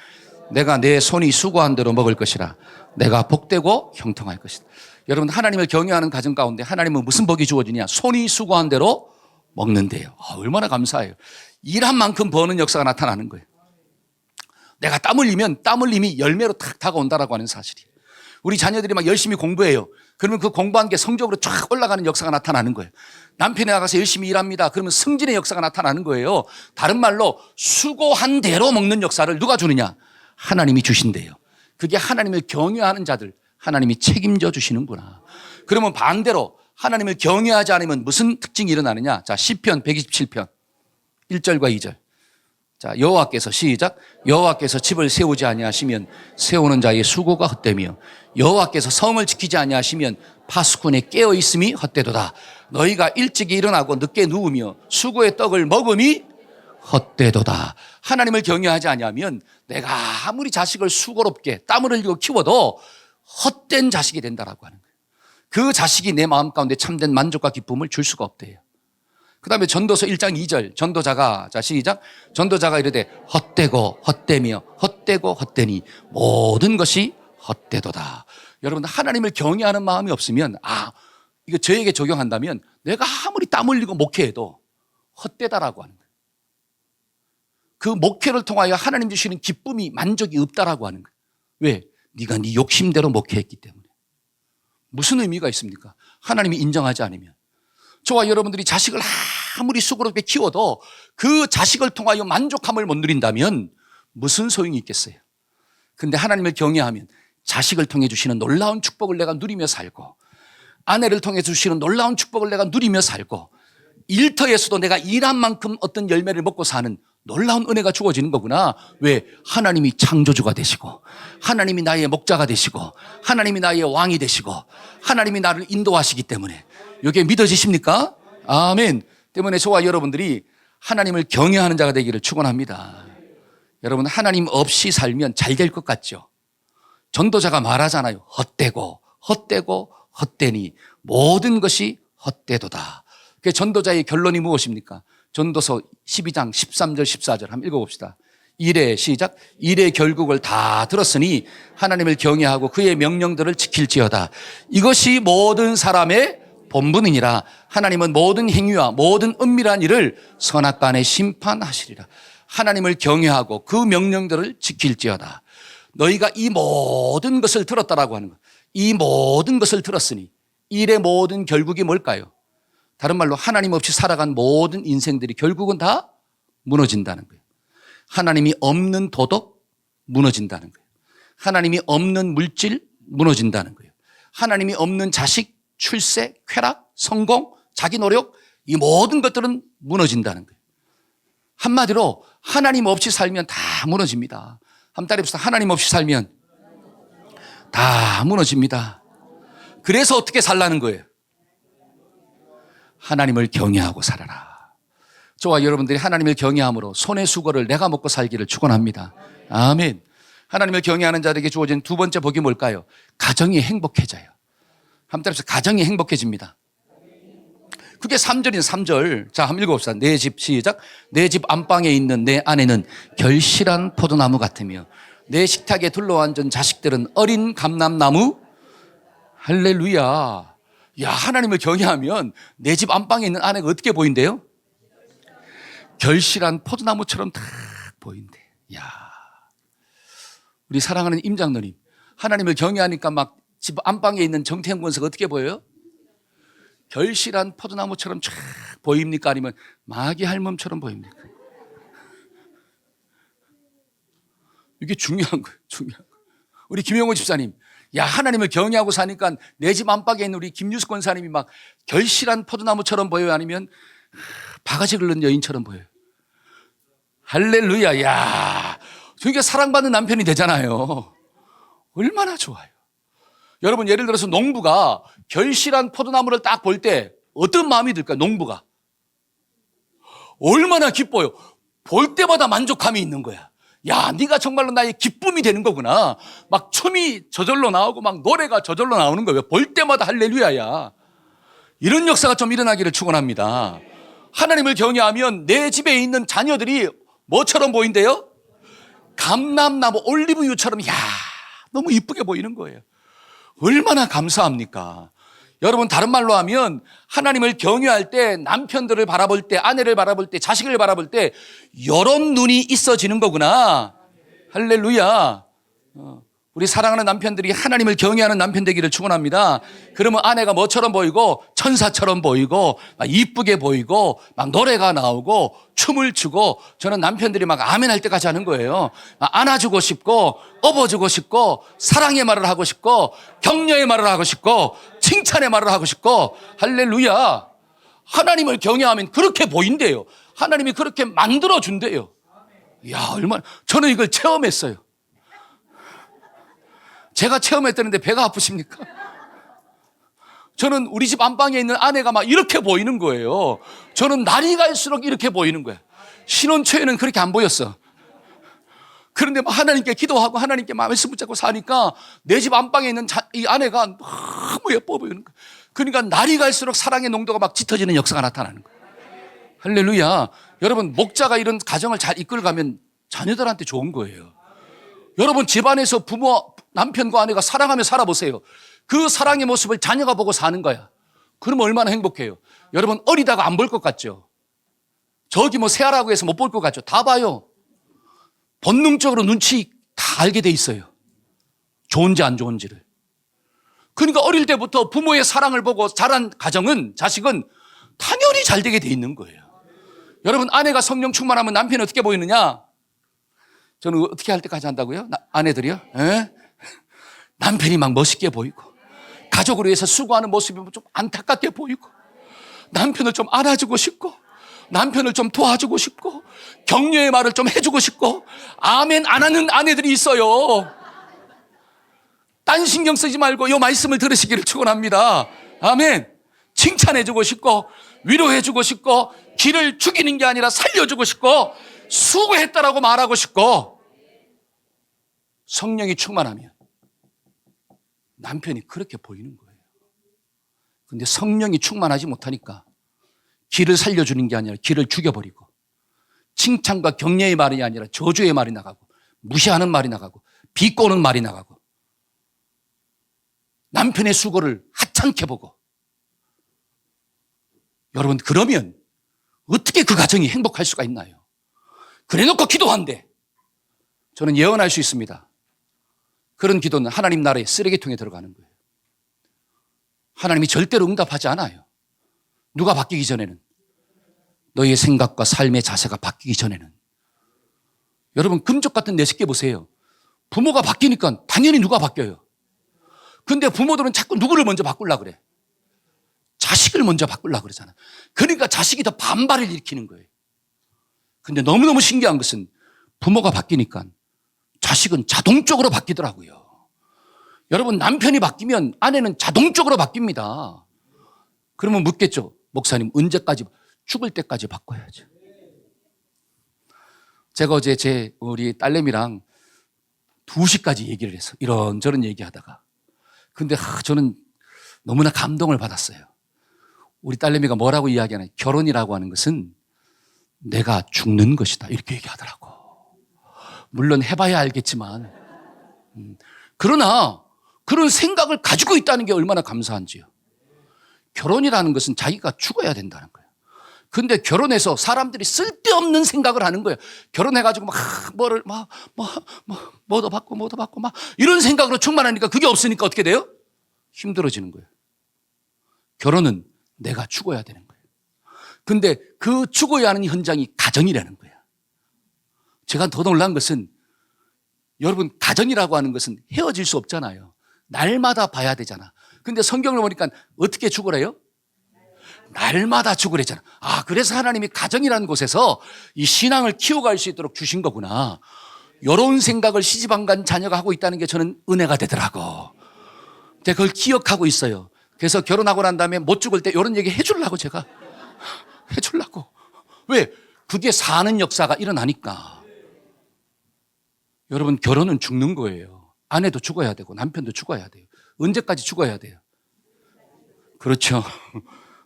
A: 내가 내 손이 수고한 대로 먹을 것이라 내가 복되고 형통할 것이다. 여러분 하나님을 경외하는 가정 가운데 하나님은 무슨 복이 주어지냐. 손이 수고한 대로 먹는데요. 얼마나 감사해요. 일한 만큼 버는 역사가 나타나는 거예요. 내가 땀 흘리면 땀 흘림이 열매로 탁 다가온다라고 하는 사실이에요. 우리 자녀들이 막 열심히 공부해요. 그러면 그 공부한 게 성적으로 쫙 올라가는 역사가 나타나는 거예요. 남편이 나가서 열심히 일합니다. 그러면 승진의 역사가 나타나는 거예요. 다른 말로 수고한 대로 먹는 역사를 누가 주느냐? 하나님이 주신대요. 그게 하나님을 경외하는 자들 하나님이 책임져 주시는구나. 그러면 반대로 하나님을 경외하지 않으면 무슨 특징이 일어나느냐? 자, 시편 127편 1절과 2절. 자, 여호와께서 시작. 여호와께서 집을 세우지 아니하시면 세우는 자의 수고가 헛되며 여호와께서 성을 지키지 아니하시면 파수꾼의 깨어 있음이 헛되도다. 너희가 일찍 일어나고 늦게 누우며 수고의 떡을 먹음이 헛되도다. 하나님을 경외하지 아니하면 내가 아무리 자식을 수고롭게 땀을 흘리고 키워도 헛된 자식이 된다라고 하는 거예요. 그 자식이 내 마음 가운데 참된 만족과 기쁨을 줄 수가 없대요. 그 다음에 전도서 1장 2절 전도자가 자 시작. 전도자가 이르되 헛되고 헛되며 헛되고 헛되니 모든 것이 헛되도다. 여러분 하나님을 경외하는 마음이 없으면 이거 저에게 적용한다면 내가 아무리 땀 흘리고 목회해도 헛되다라고 하는 거예요. 그 목회를 통하여 하나님 주시는 기쁨이 만족이 없다라고 하는 거예요. 왜? 네가 네 욕심대로 목회했기 때문에. 무슨 의미가 있습니까? 하나님이 인정하지 않으면. 저와 여러분들이 자식을 아무리 수고롭게 키워도 그 자식을 통하여 만족함을 못 누린다면 무슨 소용이 있겠어요? 근데 하나님을 경외하면 자식을 통해 주시는 놀라운 축복을 내가 누리며 살고 아내를 통해 주시는 놀라운 축복을 내가 누리며 살고 일터에서도 내가 일한 만큼 어떤 열매를 먹고 사는 놀라운 은혜가 주어지는 거구나. 왜? 하나님이 창조주가 되시고 하나님이 나의 목자가 되시고 하나님이 나의 왕이 되시고 하나님이 나를 인도하시기 때문에. 이게 믿어지십니까? 아멘. 때문에 저와 여러분들이 하나님을 경외하는 자가 되기를 축원합니다. 여러분 하나님 없이 살면 잘 될 것 같죠? 전도자가 말하잖아요. 헛되고 헛되고 헛되니 모든 것이 헛되도다. 그 전도자의 결론이 무엇입니까? 전도서 12장 13절 14절 한번 읽어봅시다. 이래 시작. 이래 결국을 다 들었으니 하나님을 경외하고 그의 명령들을 지킬지어다. 이것이 모든 사람의 본분이니라. 하나님은 모든 행위와 모든 은밀한 일을 선악간에 심판하시리라. 하나님을 경외하고 그 명령들을 지킬지어다. 너희가 이 모든 것을 들었다라고 하는 것. 이 모든 것을 들었으니 일의 모든 결국이 뭘까요? 다른 말로 하나님 없이 살아간 모든 인생들이 결국은 다 무너진다는 거예요. 하나님이 없는 도덕 무너진다는 거예요. 하나님이 없는 물질 무너진다는 거예요. 하나님이 없는 자식, 출세, 쾌락, 성공, 자기 노력 이 모든 것들은 무너진다는 거예요. 한마디로 하나님 없이 살면 다 무너집니다. 한번 따라해봅시다. 하나님 없이 살면 다 무너집니다. 그래서 어떻게 살라는 거예요? 하나님을 경외하고 살아라. 저와 여러분들이 하나님을 경외함으로 손의 수고를 내가 먹고 살기를 축원합니다. 아멘. 하나님을 경외하는 자들에게 주어진 두 번째 복이 뭘까요? 가정이 행복해져요. 한번 따라해서 가정이 행복해집니다. 그게 3절인 3절. 자, 한번 읽어봅시다. 내 집 시작. 내 집 안방에 있는 내 아내는 결실한 포도나무 같으며 내 식탁에 둘러앉은 자식들은 어린 감람나무. 할렐루야. 야, 하나님을 경외하면 내 집 안방에 있는 아내가 어떻게 보인대요? 결실한 포도나무처럼 딱 보인대. 야, 우리 사랑하는 임장로님, 하나님을 경외하니까 막 집 안방에 있는 정태형 권사가 어떻게 보여요? 결실한 포도나무처럼 쫙 보입니까? 아니면 마귀 할멈처럼 보입니까? 이게 중요한 거예요. 중요한 거예요. 우리 김영호 집사님, 야, 하나님을 경외하고 사니까 내 집 안방에 있는 우리 김유숙 권사님이 막 결실한 포도나무처럼 보여요? 아니면 바가지 긁는 여인처럼 보여요? 할렐루야. 야, 그러니까 사랑받는 남편이 되잖아요. 얼마나 좋아요. 여러분, 예를 들어서 농부가 결실한 포도나무를 딱 볼 때 어떤 마음이 들까요? 농부가 얼마나 기뻐요. 볼 때마다 만족감이 있는 거야. 야, 네가 정말로 나의 기쁨이 되는 거구나. 막 춤이 저절로 나오고 막 노래가 저절로 나오는 거예요. 볼 때마다 할렐루야야. 이런 역사가 좀 일어나기를 축원합니다. 하나님을 경외하면 내 집에 있는 자녀들이 뭐처럼 보인대요? 감람나무 올리브유처럼, 야, 너무 이쁘게 보이는 거예요. 얼마나 감사합니까? 여러분, 다른 말로 하면 하나님을 경외할 때, 남편들을 바라볼 때, 아내를 바라볼 때, 자식을 바라볼 때 이런 눈이 있어지는 거구나. 할렐루야. 우리 사랑하는 남편들이 하나님을 경외하는 남편 되기를 축원합니다. 그러면 아내가 뭐처럼 보이고 천사처럼 보이고 막 이쁘게 보이고 막 노래가 나오고 춤을 추고, 저는 남편들이 막 아멘 할 때까지 하는 거예요. 안아주고 싶고 업어주고 싶고 사랑의 말을 하고 싶고 격려의 말을 하고 싶고 칭찬의 말을 하고 싶고. 할렐루야. 하나님을 경외하면 그렇게 보인대요. 하나님이 그렇게 만들어준대요. 이야, 얼마나, 저는 이걸 체험했어요. 제가 체험했다는데 배가 아프십니까? 저는 우리 집 안방에 있는 아내가 막 이렇게 보이는 거예요. 저는 날이 갈수록 이렇게 보이는 거예요. 신혼 초에는 그렇게 안 보였어. 그런데 막 하나님께 기도하고 하나님께 말씀 붙잡고 사니까 내 집 안방에 있는 이 아내가 너무 예뻐 보이는 거예요. 그러니까 날이 갈수록 사랑의 농도가 막 짙어지는 역사가 나타나는 거예요. 할렐루야. 여러분, 목자가 이런 가정을 잘 이끌어가면 자녀들한테 좋은 거예요. 여러분, 집안에서 부모, 남편과 아내가 사랑하며 살아보세요. 그 사랑의 모습을 자녀가 보고 사는 거야. 그러면 얼마나 행복해요. 여러분, 어리다가 안 볼 것 같죠? 저기 뭐 세아라고 해서 못 볼 것 같죠? 다 봐요. 본능적으로 눈치 다 알게 돼 있어요. 좋은지 안 좋은지를. 그러니까 어릴 때부터 부모의 사랑을 보고 자란 가정은, 자식은 당연히 잘 되게 돼 있는 거예요. 여러분, 아내가 성령 충만하면 남편이 어떻게 보이느냐? 저는 어떻게 할 때까지 한다고요? 아내들이요? 에? 남편이 막 멋있게 보이고, 가족을 위해서 수고하는 모습이 좀 안타깝게 보이고, 남편을 좀 안아주고 싶고, 남편을 좀 도와주고 싶고, 격려의 말을 좀 해주고 싶고. 아멘 안 하는 아내들이 있어요. 딴 신경 쓰지 말고 이 말씀을 들으시기를 축원합니다. 아멘. 칭찬해주고 싶고 위로해주고 싶고 길을 죽이는 게 아니라 살려주고 싶고 수고했다라고 말하고 싶고. 성령이 충만하면 남편이 그렇게 보이는 거예요. 그런데 성령이 충만하지 못하니까 길을 살려주는 게 아니라 길을 죽여버리고, 칭찬과 격려의 말이 아니라 저주의 말이 나가고, 무시하는 말이 나가고, 비꼬는 말이 나가고, 남편의 수고를 하찮게 보고. 여러분, 그러면 어떻게 그 가정이 행복할 수가 있나요? 그래놓고 기도한대. 저는 예언할 수 있습니다. 그런 기도는 하나님 나라의 쓰레기통에 들어가는 거예요. 하나님이 절대로 응답하지 않아요. 누가 바뀌기 전에는, 너희의 생각과 삶의 자세가 바뀌기 전에는. 여러분, 금쪽 같은 내 새끼 보세요. 부모가 바뀌니까 당연히 누가 바뀌어요. 근데 부모들은 자꾸 누구를 먼저 바꾸려고 그래? 자식을 먼저 바꾸려고 그러잖아. 그러니까 자식이 더 반발을 일으키는 거예요. 근데 너무너무 신기한 것은 부모가 바뀌니까 자식은 자동적으로 바뀌더라고요. 여러분, 남편이 바뀌면 아내는 자동적으로 바뀝니다. 그러면 묻겠죠. 목사님, 언제까지? 죽을 때까지 바꿔야죠. 제가 어제 우리 딸내미랑 2시까지 얘기를 해서 이런저런 얘기하다가, 근데 저는 너무나 감동을 받았어요. 우리 딸내미가 뭐라고 이야기하냐, 결혼이라고 하는 것은 내가 죽는 것이다, 이렇게 얘기하더라고. 물론 해봐야 알겠지만, 그러나 그런 생각을 가지고 있다는 게 얼마나 감사한지요. 결혼이라는 것은 자기가 죽어야 된다는 거예요. 근데 결혼해서 사람들이 쓸데없는 생각을 하는 거예요. 결혼해가지고 뭐도 받고 막 이런 생각으로 충만하니까 그게 없으니까 어떻게 돼요? 힘들어지는 거예요. 결혼은 내가 죽어야 되는 거예요. 근데 그 죽어야 하는 현장이 가정이라는 거예요. 제가 더 놀란 것은 여러분, 가정이라고 하는 것은 헤어질 수 없잖아요. 날마다 봐야 되잖아. 근데 성경을 보니까 어떻게 죽으래요? 날마다 죽으래잖아. 그래서 하나님이 가정이라는 곳에서 이 신앙을 키워갈 수 있도록 주신 거구나. 이런 생각을 시집안간 자녀가 하고 있다는 게 저는 은혜가 되더라고. 제가 그걸 기억하고 있어요. 그래서 결혼하고 난 다음에 못 죽을 때 이런 얘기 해주려고 제가. 해주려고. 왜? 그 뒤에 사는 역사가 일어나니까. 여러분, 결혼은 죽는 거예요. 아내도 죽어야 되고 남편도 죽어야 돼요. 언제까지 죽어야 돼요? 그렇죠.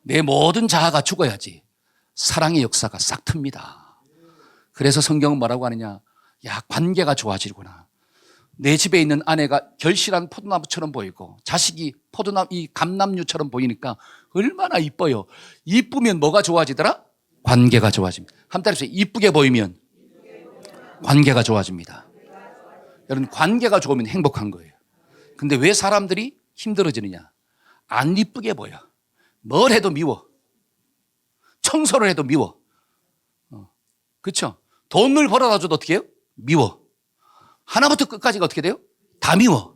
A: 내 모든 자아가 죽어야지 사랑의 역사가 싹 틉니다. 그래서 성경은 뭐라고 하느냐? 야, 관계가 좋아지구나. 내 집에 있는 아내가 결실한 포도나무처럼 보이고 자식이 이 감람류처럼 보이니까 얼마나 이뻐요. 이쁘면 뭐가 좋아지더라? 관계가 좋아집니다. 한 따라서 이쁘게 보이면 관계가 좋아집니다. 여러분, 관계가 좋으면 행복한 거예요. 근데 왜 사람들이 힘들어지느냐? 안 이쁘게 보여. 뭘 해도 미워. 청소를 해도 미워. 그렇죠? 돈을 벌어다 줘도 어떻게 해요? 미워. 하나부터 끝까지가 어떻게 돼요? 다 미워.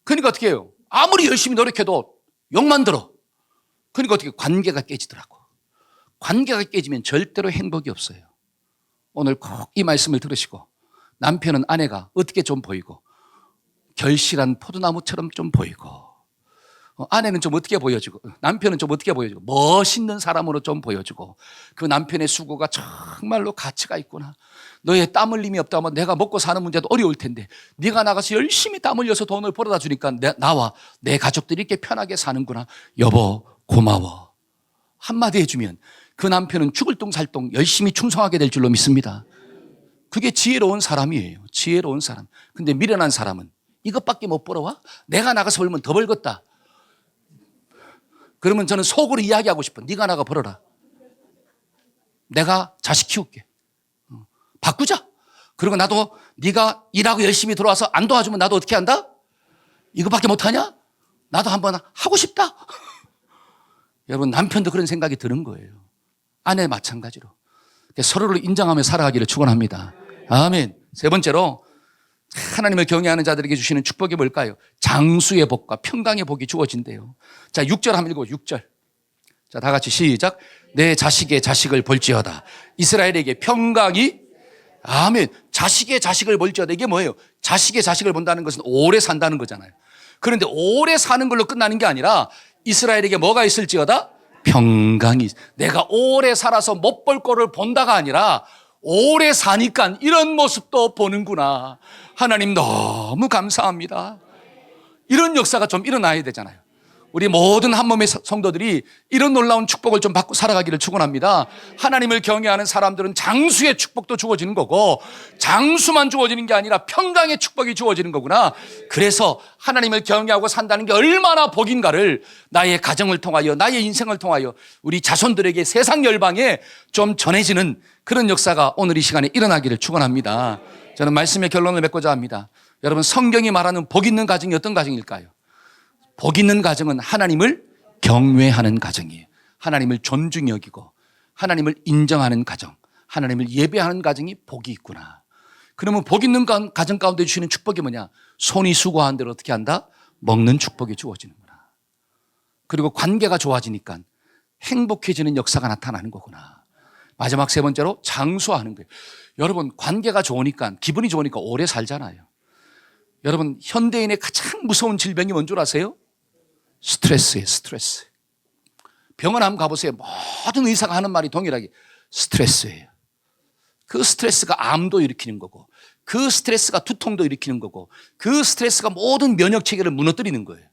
A: 그러니까 어떻게 해요? 아무리 열심히 노력해도 욕만 들어. 그러니까 어떻게 관계가 깨지더라고. 관계가 깨지면 절대로 행복이 없어요. 오늘 꼭 이 말씀을 들으시고 남편은 아내가 어떻게 좀 보이고 결실한 포도나무처럼 좀 보이고 아내는 좀 어떻게 보여주고 남편은 좀 어떻게 보여주고 멋있는 사람으로 좀 보여주고 그 남편의 수고가 정말로 가치가 있구나. 너의 땀 흘림이 없다면 내가 먹고 사는 문제도 어려울 텐데 네가 나가서 열심히 땀 흘려서 돈을 벌어다 주니까 나와 내 가족들이 이렇게 편하게 사는구나. 여보 고마워. 한마디 해주면 그 남편은 죽을 똥살똥 열심히 충성하게 될 줄로 믿습니다. 그게 지혜로운 사람이에요. 지혜로운 사람. 근데 미련한 사람은 이것밖에 못 벌어와? 내가 나가서 벌면 더 벌겠다. 그러면 저는 속으로 이야기하고 싶어. 네가 나가 벌어라. 내가 자식 키울게. 바꾸자. 그리고 나도 네가 일하고 열심히 들어와서 안 도와주면 나도 어떻게 한다? 이것밖에 못하냐? 나도 한번 하고 싶다. 여러분, 남편도 그런 생각이 드는 거예요. 아내 마찬가지로. 서로를 인정하며 살아가기를 축원합니다. 아멘. 세 번째로 하나님을 경외하는 자들에게 주시는 축복이 뭘까요? 장수의 복과 평강의 복이 주어진대요. 자, 6절 한번 읽어. 6절. 자, 다 같이 시작. 내 자식의 자식을 볼지어다. 이스라엘에게 평강이 아멘. 자식의 자식을 볼지어다. 이게 뭐예요? 자식의 자식을 본다는 것은 오래 산다는 거잖아요. 그런데 오래 사는 걸로 끝나는 게 아니라 이스라엘에게 뭐가 있을지어다? 평강이. 내가 오래 살아서 못 볼 거를 본다가 아니라 오래 사니까 이런 모습도 보는구나. 하나님 너무 감사합니다. 이런 역사가 좀 일어나야 되잖아요. 우리 모든 한몸의 성도들이 이런 놀라운 축복을 좀 받고 살아가기를 축원합니다. 하나님을 경외하는 사람들은 장수의 축복도 주어지는 거고 장수만 주어지는 게 아니라 평강의 축복이 주어지는 거구나. 그래서 하나님을 경외하고 산다는 게 얼마나 복인가를 나의 가정을 통하여 나의 인생을 통하여 우리 자손들에게 세상 열방에 좀 전해지는 그런 역사가 오늘 이 시간에 일어나기를 축원합니다. 저는 말씀의 결론을 맺고자 합니다. 여러분, 성경이 말하는 복 있는 가정이 어떤 가정일까요? 복 있는 가정은 하나님을 경외하는 가정이에요. 하나님을 존중히 여기고 하나님을 인정하는 가정, 하나님을 예배하는 가정이 복이 있구나. 그러면 복 있는 가정 가운데 주시는 축복이 뭐냐? 손이 수고한 대로 어떻게 한다? 먹는 축복이 주어지는구나. 그리고 관계가 좋아지니까 행복해지는 역사가 나타나는 거구나. 마지막 세 번째로 장수하는 거예요. 여러분, 관계가 좋으니까 기분이 좋으니까 오래 살잖아요. 여러분, 현대인의 가장 무서운 질병이 뭔 줄 아세요? 스트레스예요. 스트레스. 병원 한번 가보세요. 모든 의사가 하는 말이 동일하게 스트레스예요. 그 스트레스가 암도 일으키는 거고 그 스트레스가 두통도 일으키는 거고 그 스트레스가 모든 면역 체계를 무너뜨리는 거예요.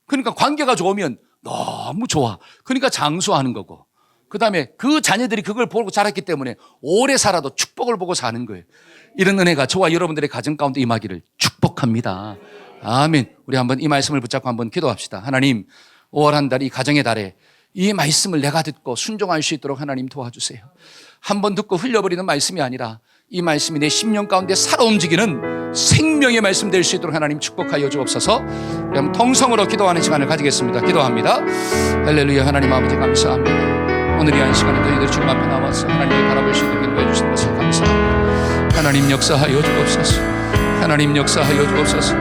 A: 그러니까 관계가 좋으면 너무 좋아. 그러니까 장수하는 거고 그 다음에 그 자녀들이 그걸 보고 자랐기 때문에 오래 살아도 축복을 보고 사는 거예요. 이런 은혜가 저와 여러분들의 가정 가운데 임하기를 축복합니다. 아멘. 우리 한번 이 말씀을 붙잡고 한번 기도합시다. 하나님, 5월 한 달 이 가정의 달에 이 말씀을 내가 듣고 순종할 수 있도록 하나님 도와주세요. 한 번 듣고 흘려버리는 말씀이 아니라 이 말씀이 내 심령 가운데 살아 움직이는 생명의 말씀 될 수 있도록 하나님 축복하여 주옵소서. 그럼 통성으로 기도하는 시간을 가지겠습니다. 기도합니다. 할렐루야. 하나님 아버지 감사합니다. 오늘 이 한 시간에 너희들 주님 앞에 나와서 하나님을 바라볼 수 있는 기도해 주신 것을 감사합니다. 하나님 역사하여 주옵소서. 하나님 역사하여 주옵소서.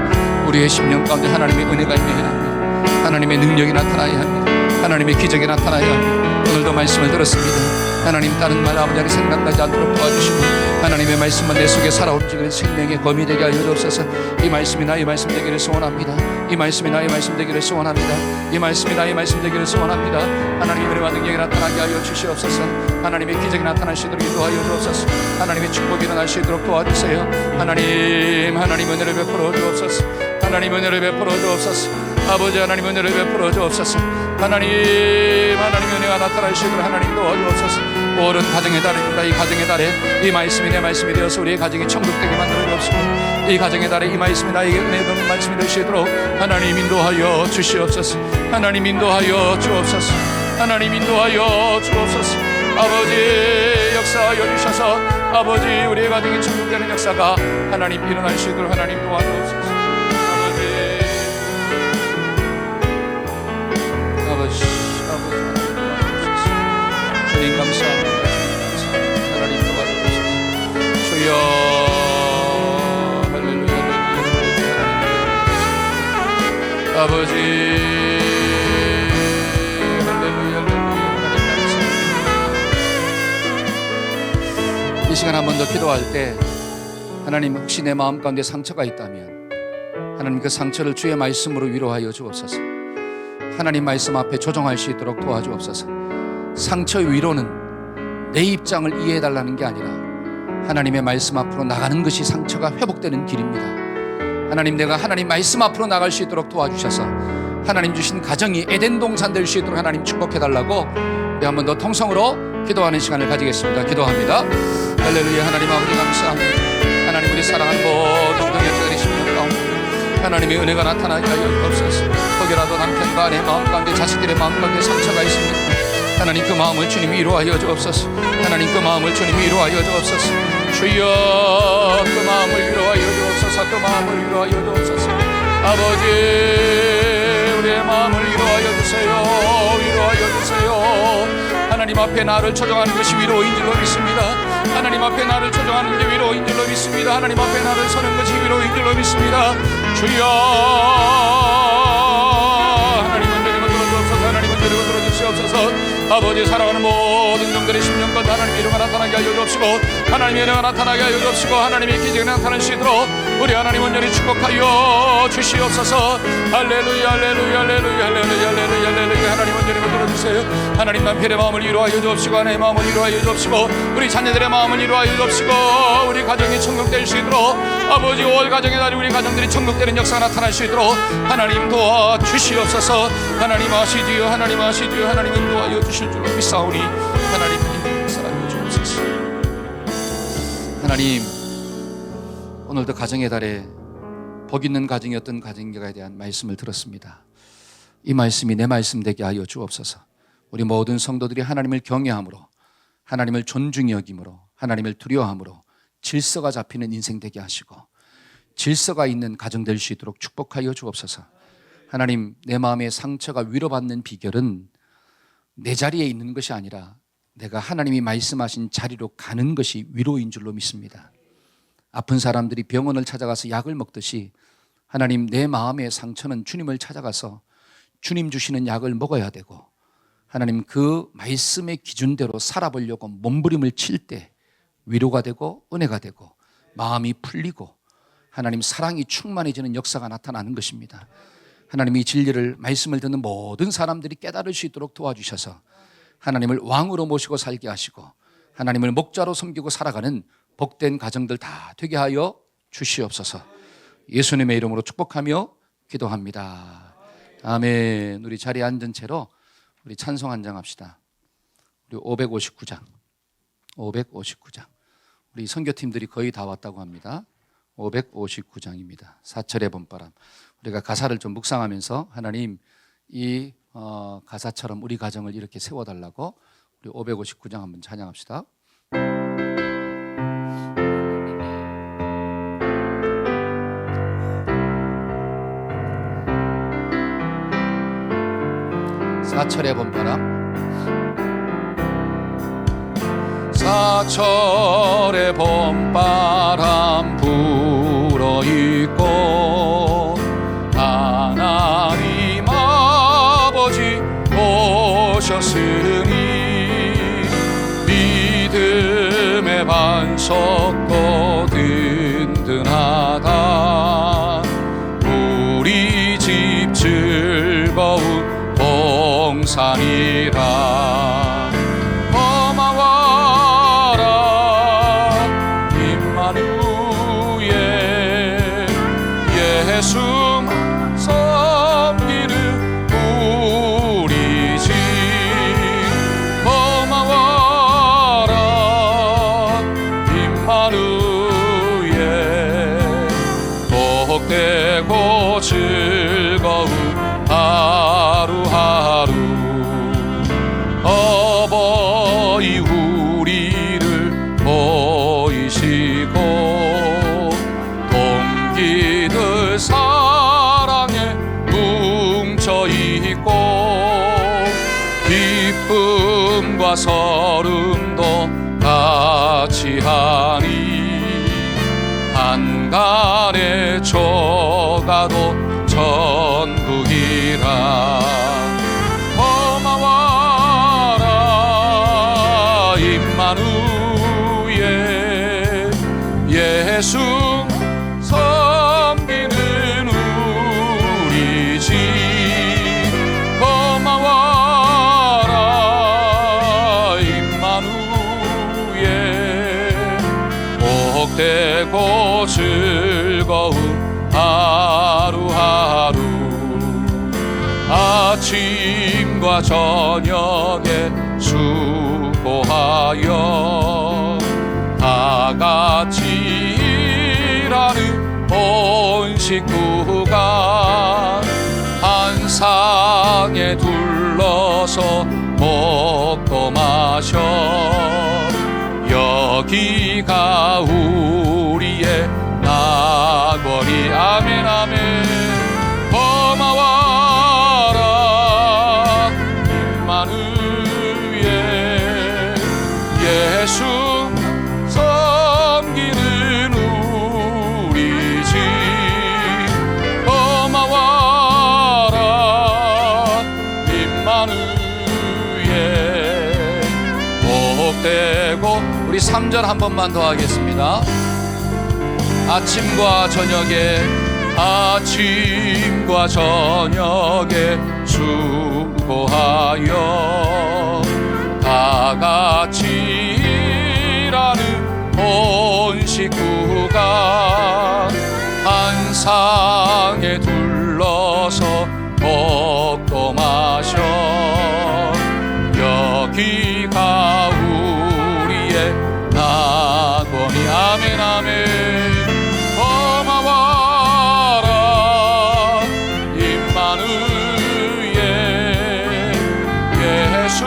A: 우리의 심령 가운데 하나님의 은혜가 임해야 합니다. 하나님의 능력이 나타나야 합니다. 하나님의 기적이 나타나야 합니다. 오늘도 말씀을 들었습니다. 하나님 다른 말 아버지 안에 생각나지 않도록 도와주시고 하나님의 말씀만 내 속에 살아 움직이는 생명의 검이 되게 하여 주옵소서. 이 말씀이 나의 말씀 되기를 소원합니다. 이 말씀이 나의 말씀 되기를 소원합니다. 이 말씀이 나의 말씀 되기를 소원합니다. 하나님의 은혜와 능력이 나타나게 하여 주시옵소서. 하나님의 기적이 나타날 수 있도록 인도하여 주옵소서. 하나님의 축복이 일어날 수 있도록 도와주세요. 하나님 은혜를 베풀어 주옵소서. 하나님 은혜를 베풀어 주옵소서. 아버지 하나님 은혜를 베풀어 주옵소서. 하나님 은혜가 나타날 수 있도록 하나님 도와주옵소서. 오른 가정의 달입니다. 이 가정의 달에 이 말씀이 내 말씀이 되어서 우리의 가정이 천국되게 만들어 주옵시고 이 가정의 달에 이 말씀이 나에게 은혜 되는 말씀이 될 수 있도록 하나님 인도하여 주시옵소서. 하나님 인도하여 주옵소서. 하나님 인도하여 주옵소서. 아버지 역사하여 주셔서 아버지 우리의 가정이 천국되는 역사가 하나님 일어날 수 있도록 하나님 도와주옵소서. 아버지 하나님 도와주옵소서. 주님 감사합니다. 하나님 도와주옵소서. 주여 할렐루야 할렐루야 아버지 할렐루야 할렐루야 하나님 감사합니다. 이 시간 한 번 더 기도할 때 하나님 혹시 내 마음 가운데 상처가 있다면 하나님 그 상처를 주의 말씀으로 위로하여 주옵소서. 하나님 말씀 앞에 조정할 수 있도록 도와주옵소서. 상처의 위로는 내 입장을 이해해달라는 게 아니라 하나님의 말씀 앞으로 나가는 것이 상처가 회복되는 길입니다. 하나님 내가 하나님 말씀 앞으로 나갈 수 있도록 도와주셔서 하나님 주신 가정이 에덴 동산 될 수 있도록 하나님 축복해달라고 우리 한 번 더 통성으로 기도하는 시간을 가지겠습니다. 기도합니다. 할렐루야. 하나님 아버지 감사합니다. 하나님 우리 사랑하는 모든 동역자들이 심령 가운데 하나님의 은혜가 나타나게 하여 주옵소서. 혹여라도 남편과 아내 마음 가운데 자식들의 마음 가운데 상처가 있습니다. 하나님 그 마음을 주님 위로하여 주옵소서. 하나님 그 마음을 주님 위로하여 주옵소서. 주여 그 마음을 위로하여 주옵소서. 그 마음을 위로하여 주옵소서. 아버지 우리의 마음을 위로하여 주세요. 위로하여 주세요. 하나님 앞에 나를 조정하는 것이 위로인 줄로 믿습니다. 하나님 앞에 나를 조정하는 게 위로인 줄로 믿습니다. 하나님 앞에 나를 서는 것이 위로인 줄로 믿습니다. 주여 하나님 은혜를 들어주옵소서. 하나님 은혜를 들어주시옵소서. 아버지 사랑하는 모든 종들의 심령 가운데 하나님의 이름을 나타나게 하여 주옵시고 하나님의 은혜가 나타나게 하여 주옵시고 하나님의 기적이 나타날 수 있도록 우리 하나님 온전히 축복하여 주시옵소서. 할렐루야 할렐루야 할렐루야 할렐루야 할렐루야 할렐루야. 하나님 온전히 들어주세요. 하나님 남편의 마음을 위로하여 주옵시고 아내의 마음을 위로하여 주옵시고 우리 자녀들의 마음을 위로하여 주옵시고 우리 가정이 천국될 수 있도록 아버지 올 가정의 날이 우리 가정들이 천국되는 역사가 나타날 수 있도록 하나님 도와주시옵소서. 하나님 아시지요. 하나님 아시지요. 하나님 인도하여 주실 줄로 믿사오니 하나님 사랑해 주옵소서. 하나님 오늘도 가정의 달에 복 있는 가정이 어떤 가정인가에 대한 말씀을 들었습니다. 이 말씀이 내 말씀 되게 하여 주옵소서. 우리 모든 성도들이 하나님을 경외함으로 하나님을 존중히 여김으로 하나님을 두려워함으로 질서가 잡히는 인생 되게 하시고 질서가 있는 가정 될 수 있도록 축복하여 주옵소서. 하나님 내 마음의 상처가 위로받는 비결은 내 자리에 있는 것이 아니라 내가 하나님이 말씀하신 자리로 가는 것이 위로인 줄로 믿습니다. 아픈 사람들이 병원을 찾아가서 약을 먹듯이 하나님 내 마음의 상처는 주님을 찾아가서 주님 주시는 약을 먹어야 되고 하나님 그 말씀의 기준대로 살아보려고 몸부림을 칠 때 위로가 되고 은혜가 되고 마음이 풀리고 하나님 사랑이 충만해지는 역사가 나타나는 것입니다. 하나님 이 진리를 말씀을 듣는 모든 사람들이 깨달을 수 있도록 도와주셔서 하나님을 왕으로 모시고 살게 하시고 하나님을 목자로 섬기고 살아가는 복된 가정들 다 되게 하여 주시옵소서. 예수님의 이름으로 축복하며 기도합니다. 아멘. 우리 자리에 앉은 채로 우리 찬송 한 장 합시다. 우리 559장 우리 선교팀들이 거의 다 왔다고 합니다. 559장입니다. 사철의 봄바람. 우리가 가사를 좀 묵상하면서 하나님 이 가사처럼 우리 가정을 이렇게 세워달라고 우리 559장 한번 찬양합시다. 사철의 봄바람. 사철의 봄바람 불어있고 하나님 아버지 오셨으니 믿음의 반석도 든든하다. 우리 집 즐거운 봉산이라. 고마워라 임마누엘 예수 섬기는 우리 집. 고마워라 임마누엘 복되고 즐거운 하루하루. 어버이 우리를 보이시고 동기들 사랑에 뭉쳐있고 기쁨과 서름도 같이 하니 한간의 조가도 천국이라. 고마워라 임마누엘 예수 섬기는 우리 집. 고마워라 임마누엘 복되고 즐거운 하루하루. 아침과 저녁에 수고하여 다 같이 일하는 온 식구가 한 상에 둘러서 먹고 마셔. 여기가 우리의 나거리. 아멘 아멘. 고마워라 임마누엘 예수 섬기는 우리 집. 고마워라 임마누엘 복되고. 우리 3절 한 번만 더 하겠습니다. 아침과 저녁에 수고하여 다 같이 일하는 온 식구가 한 상에 둘러서 먹고 마셔. 여기가 우리의 낙원이. 아멘 아멘. 고마워라 임마누엘 예수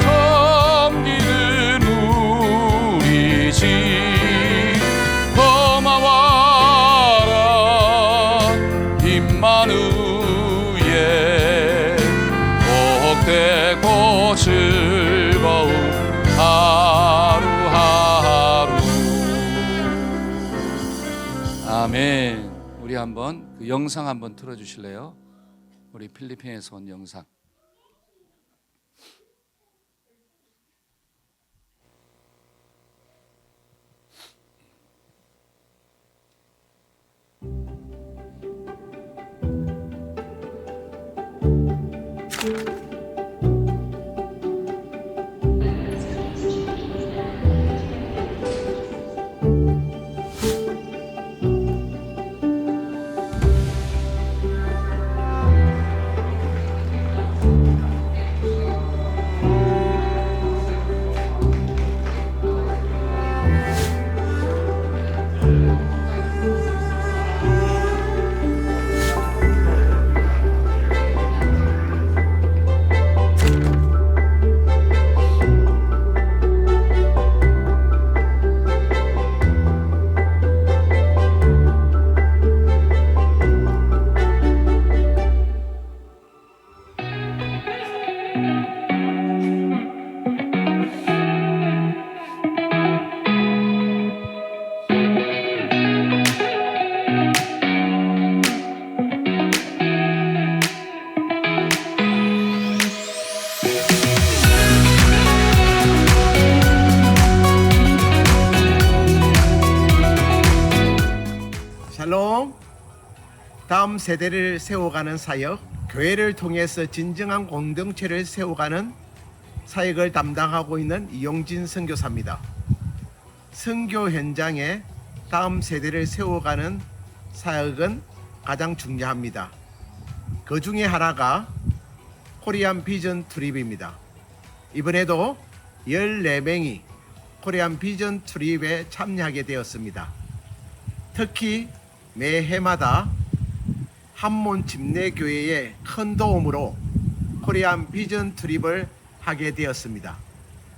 A: 섬기는 우리 집. 고마워라 임마누엘 복되고 즐거운 하루하루. 아멘. 우리 한번 그 영상 한번 틀어주실래요? 우리 필리핀에서 온 영상.
B: 샬롬. 다음 세대를 세워가는 사역, 교회를 통해서 진정한 공동체를 세워가는 사역을 담당하고 있는 이용진 선교사입니다. 선교 현장에 다음 세대를 세워가는 사역은 가장 중요합니다. 그 중에 하나가 코리안 비전 트립입니다. 이번에도 14명이 코리안 비전 트립에 참여하게 되었습니다. 특히 매해마다 한몬 집내교회의 큰 도움으로 코리안 비전 트립을 하게 되었습니다.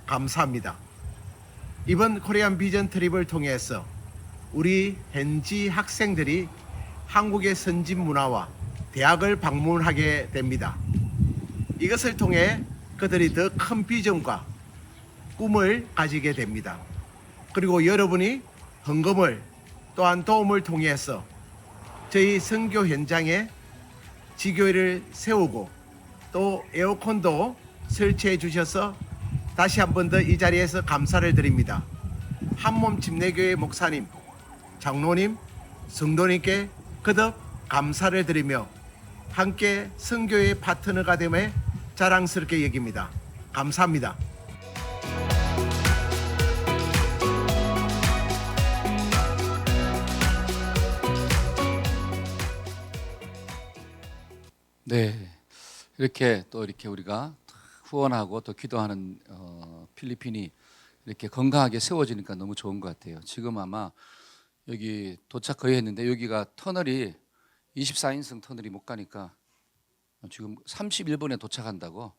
B: 감사합니다. 이번 코리안 비전 트립을 통해서 우리 현지 학생들이 한국의 선진 문화와 대학을 방문하게 됩니다. 이것을 통해 그들이 더 큰 비전과 꿈을 가지게 됩니다. 그리고 여러분이 헌금을 또한 도움을 통해서 저희 선교 현장에 지교회를 세우고 또 에어컨도 설치해 주셔서 다시 한 번 더 이 자리에서 감사를 드립니다. 한몸 집내교회 목사님, 장로님, 성도님께 거듭 감사를 드리며 함께 선교의 파트너가 됨에 자랑스럽게 여깁니다. 감사합니다.
A: 네, 이렇게 우리가 후원하고 또 기도하는 필리핀이 이렇게 건강하게 세워지니까 너무 좋은 것 같아요. 지금 아마 여기 도착 거의 했는데 여기가 터널이 24인승 터널이 못 가니까 지금 31분에 도착한다고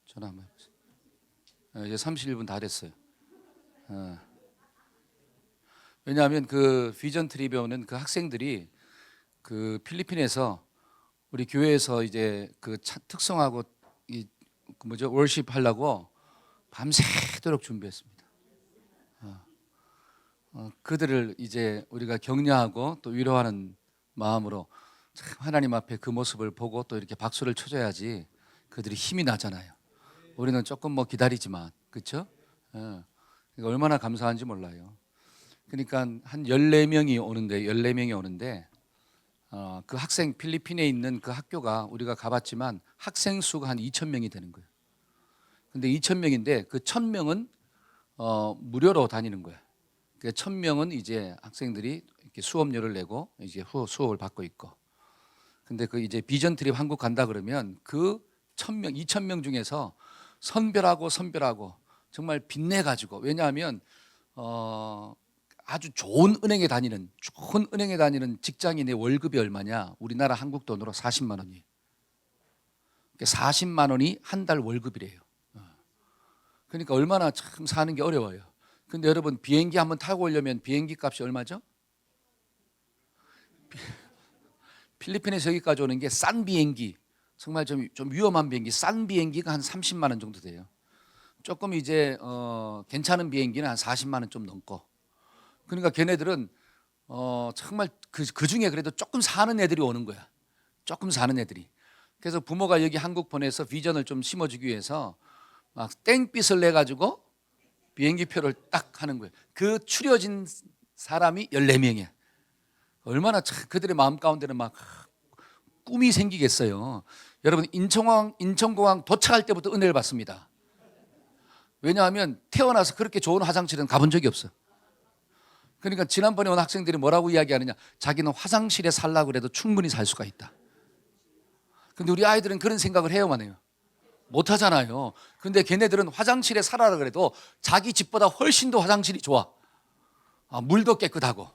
A: 전화 한번 해보세요. 이제 31분 다 됐어요. 왜냐하면 그 비전 트립에 오는 그 학생들이 그 필리핀에서 우리 교회에서 이제 그 특성하고 이 월십 하려고 밤새도록 준비했습니다. 그들을 이제 우리가 격려하고 또 위로하는 마음으로 참 하나님 앞에 그 모습을 보고 또 이렇게 박수를 쳐줘야지 그들이 힘이 나잖아요. 우리는 조금 뭐 기다리지만, 그렇죠? 그러니까 얼마나 감사한지 몰라요. 그러니까 한 14명이 오는데 그 학생 필리핀에 있는 그 학교가 우리가 가봤지만 학생 수가 한 2,000명이 되는 거예요. 근데 2,000명인데 그 1,000명은 무료로 다니는 거예요. 그 1,000명은 이제 학생들이 이렇게 수업료를 내고 이제 수업을 받고 있고. 근데 그 이제 비전 트립 한국 간다 그러면 그 1,000명, 2,000명 중에서 선별하고 정말 빛내 가지고, 왜냐하면 아주 좋은 은행에 다니는 직장인의 월급이 얼마냐? 우리나라 한국 돈으로 40만 원이에요. 40만 원이 한 달 월급이래요. 그러니까 얼마나 참 사는 게 어려워요. 근데 여러분 비행기 한번 타고 오려면 비행기 값이 얼마죠? 필리핀에서 여기까지 오는 게 싼 비행기, 정말 좀 위험한 비행기, 싼 비행기가 한 30만 원 정도 돼요. 조금 이제 괜찮은 비행기는 한 40만 원 좀 넘고. 그러니까 걔네들은 정말 그 중에 그래도 조금 사는 애들이 오는 거야. 조금 사는 애들이. 그래서 부모가 여기 한국 보내서 비전을 좀 심어주기 위해서 막 땡빛을 내 가지고 비행기 표를 딱 하는 거예요. 그 추려진 사람이 14명이야. 얼마나 참 그들의 마음 가운데는 막 꿈이 생기겠어요. 여러분 인천공항 도착할 때부터 은혜를 받습니다. 왜냐하면 태어나서 그렇게 좋은 화장실은 가본 적이 없어. 그러니까 지난번에 온 학생들이 뭐라고 이야기하느냐, 자기는 화장실에 살라고 그래도 충분히 살 수가 있다. 근데 우리 아이들은 그런 생각을 해요만 해요. 못 하잖아요. 근데 걔네들은 화장실에 살아라 그래도 자기 집보다 훨씬 더 화장실이 좋아. 물도 깨끗하고.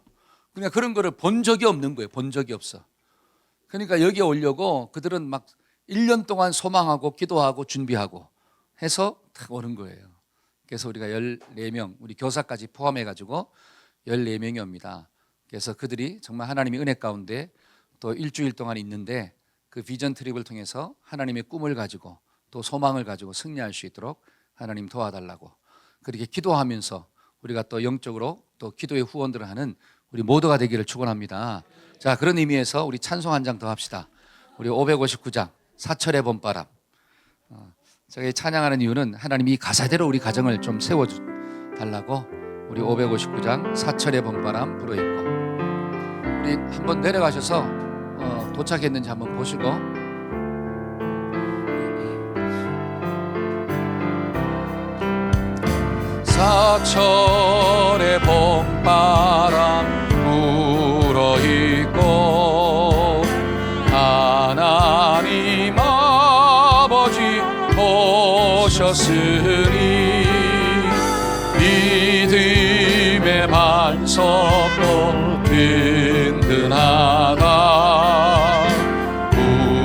A: 그러니까 그런 거를 본 적이 없는 거예요. 본 적이 없어. 그러니까 여기에 오려고 그들은 막 1년 동안 소망하고 기도하고 준비하고 해서 딱 오는 거예요. 그래서 우리가 14명, 우리 교사까지 포함해가지고 14명이 옵니다. 그래서 그들이 정말 하나님의 은혜 가운데 또 일주일 동안 있는데 그 비전 트립을 통해서 하나님의 꿈을 가지고 또 소망을 가지고 승리할 수 있도록 하나님 도와달라고 그렇게 기도하면서 우리가 또 영적으로 또 기도의 후원들을 하는 우리 모두가 되기를 축원합니다. 자, 그런 의미에서 우리 찬송 한 장 더 합시다. 우리 559장 사철의 봄바람. 제가 찬양하는 이유는 하나님이 이 가사대로 우리 가정을 좀 세워달라고 우리 559장 사철의 봄바람 불어있고, 우리 우리 한번 내려가셔서 도착했는지 한번 보시고, 사철의 봄바람 불어있고 하나님 아버지 오셨으니 믿음의 반석도 든든하다.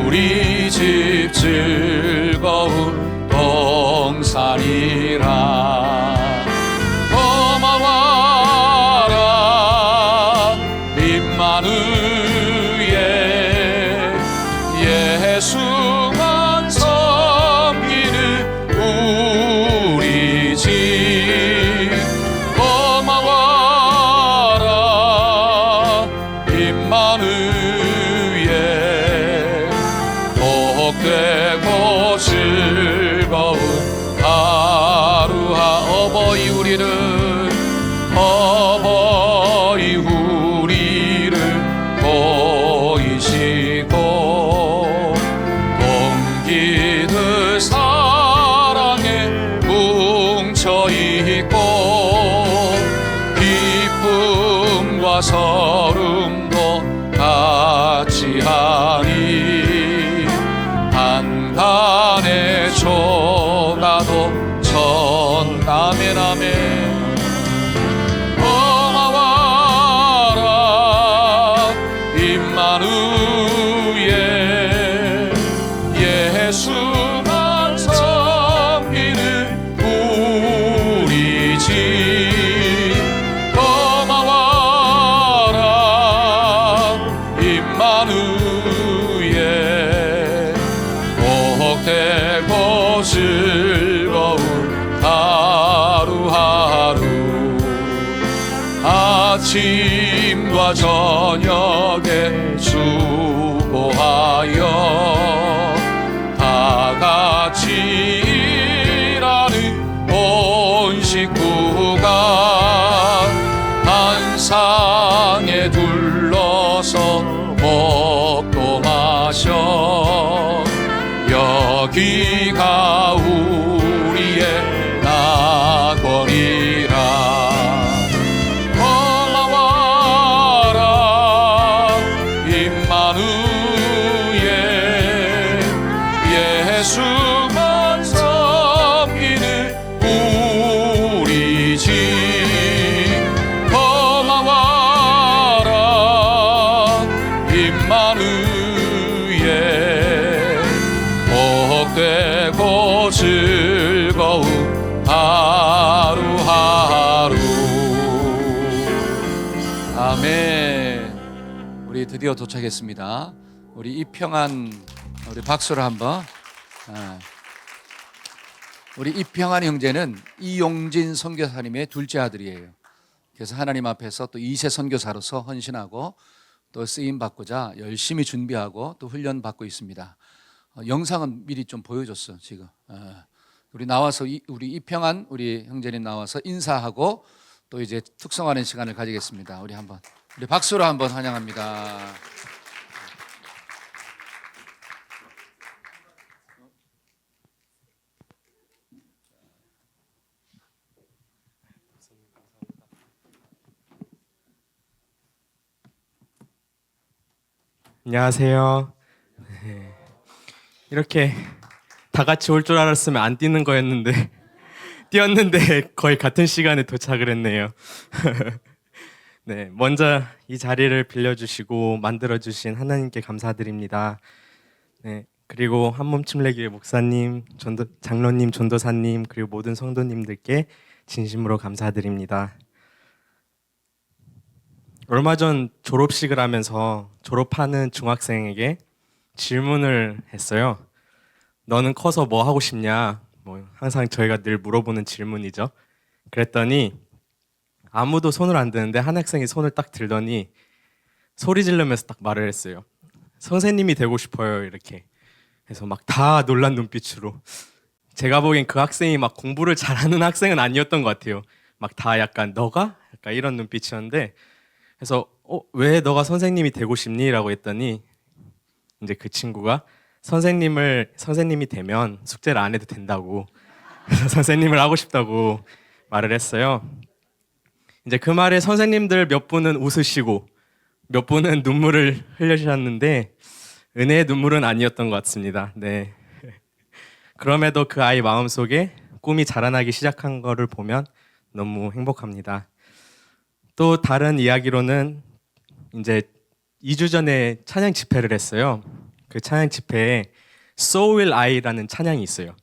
A: 우리 집 즐거운 동산이라. 고마워라 임마누엘, 예수만 섬기는 우리 집. 고마워라 임마누엘, 복되고 즐거운 하루하. 어버이 우리를 보이시고 동기들 사랑에 뭉쳐있고 기쁨과 서름도 같이 하니 한간의 초가도 전남의 남의. 고마워라 임마누엘, 예수만 섬기는 우리 집. 고마워라 임마누엘, 복되고 즐거운 하루하루. 아침과 저녁에 수고하여 다 같이 일하는 온 식구가 한 상에 둘러서 먹고 마셔. 여기가 우리의 낙원이라. 고마워라 임마누엘, 예수만 섬기는 우리 집. 고마워라 임마누엘, 복되고 즐거운 하루하루. 아멘. 우리 드디어 도착했습니다. 우리 이평한, 우리 박수를 한번. 우리 이평한 형제는 이용진 선교사님의 둘째 아들이에요. 그래서 하나님 앞에서 또 2세 선교사로서 헌신하고 또 쓰임 받고자 열심히 준비하고 또 훈련 받고 있습니다. 영상은 미리 좀 보여줬어 지금. 우리 나와서 우리 이평한 우리 형제님 나와서 인사하고 또 이제 특성하는 시간을 가지겠습니다. 우리 한번 우리 박수로 한번 환영합니다.
C: 안녕하세요. 네. 이렇게 다 같이 올 줄 알았으면 안 뛰는 거였는데 뛰었는데 거의 같은 시간에 도착을 했네요. 네, 먼저 이 자리를 빌려주시고 만들어주신 하나님께 감사드립니다. 네, 그리고 한몸침례교회 목사님, 장로님, 전도사님, 그리고 모든 성도님들께 진심으로 감사드립니다. 얼마 전 졸업식을 하면서 졸업하는 중학생에게 질문을 했어요. 너는 커서 뭐 하고 싶냐? 뭐 항상 저희가 늘 물어보는 질문이죠. 그랬더니 아무도 손을 안 드는데 한 학생이 손을 딱 들더니 소리 지르면서 딱 말을 했어요. 선생님이 되고 싶어요. 이렇게 해서 막 다 놀란 눈빛으로. 제가 보기엔 그 학생이 막 공부를 잘하는 학생은 아니었던 것 같아요. 막 다 약간 너가? 약간 이런 눈빛이었는데, 그래서 왜 너가 선생님이 되고 싶니? 라고 했더니 이제 그 친구가 선생님이 되면 숙제를 안 해도 된다고 그래서 선생님을 하고 싶다고 말을 했어요. 이제 그 말에 선생님들 몇 분은 웃으시고 몇 분은 눈물을 흘리셨는데 은혜의 눈물은 아니었던 것 같습니다. 네. 그럼에도 그 아이 마음속에 꿈이 자라나기 시작한 거를 보면 너무 행복합니다. 또 다른 이야기로는 이제 2주 전에 찬양 집회를 했어요. 그 찬양 집회에 So Will I라는 찬양이 있어요.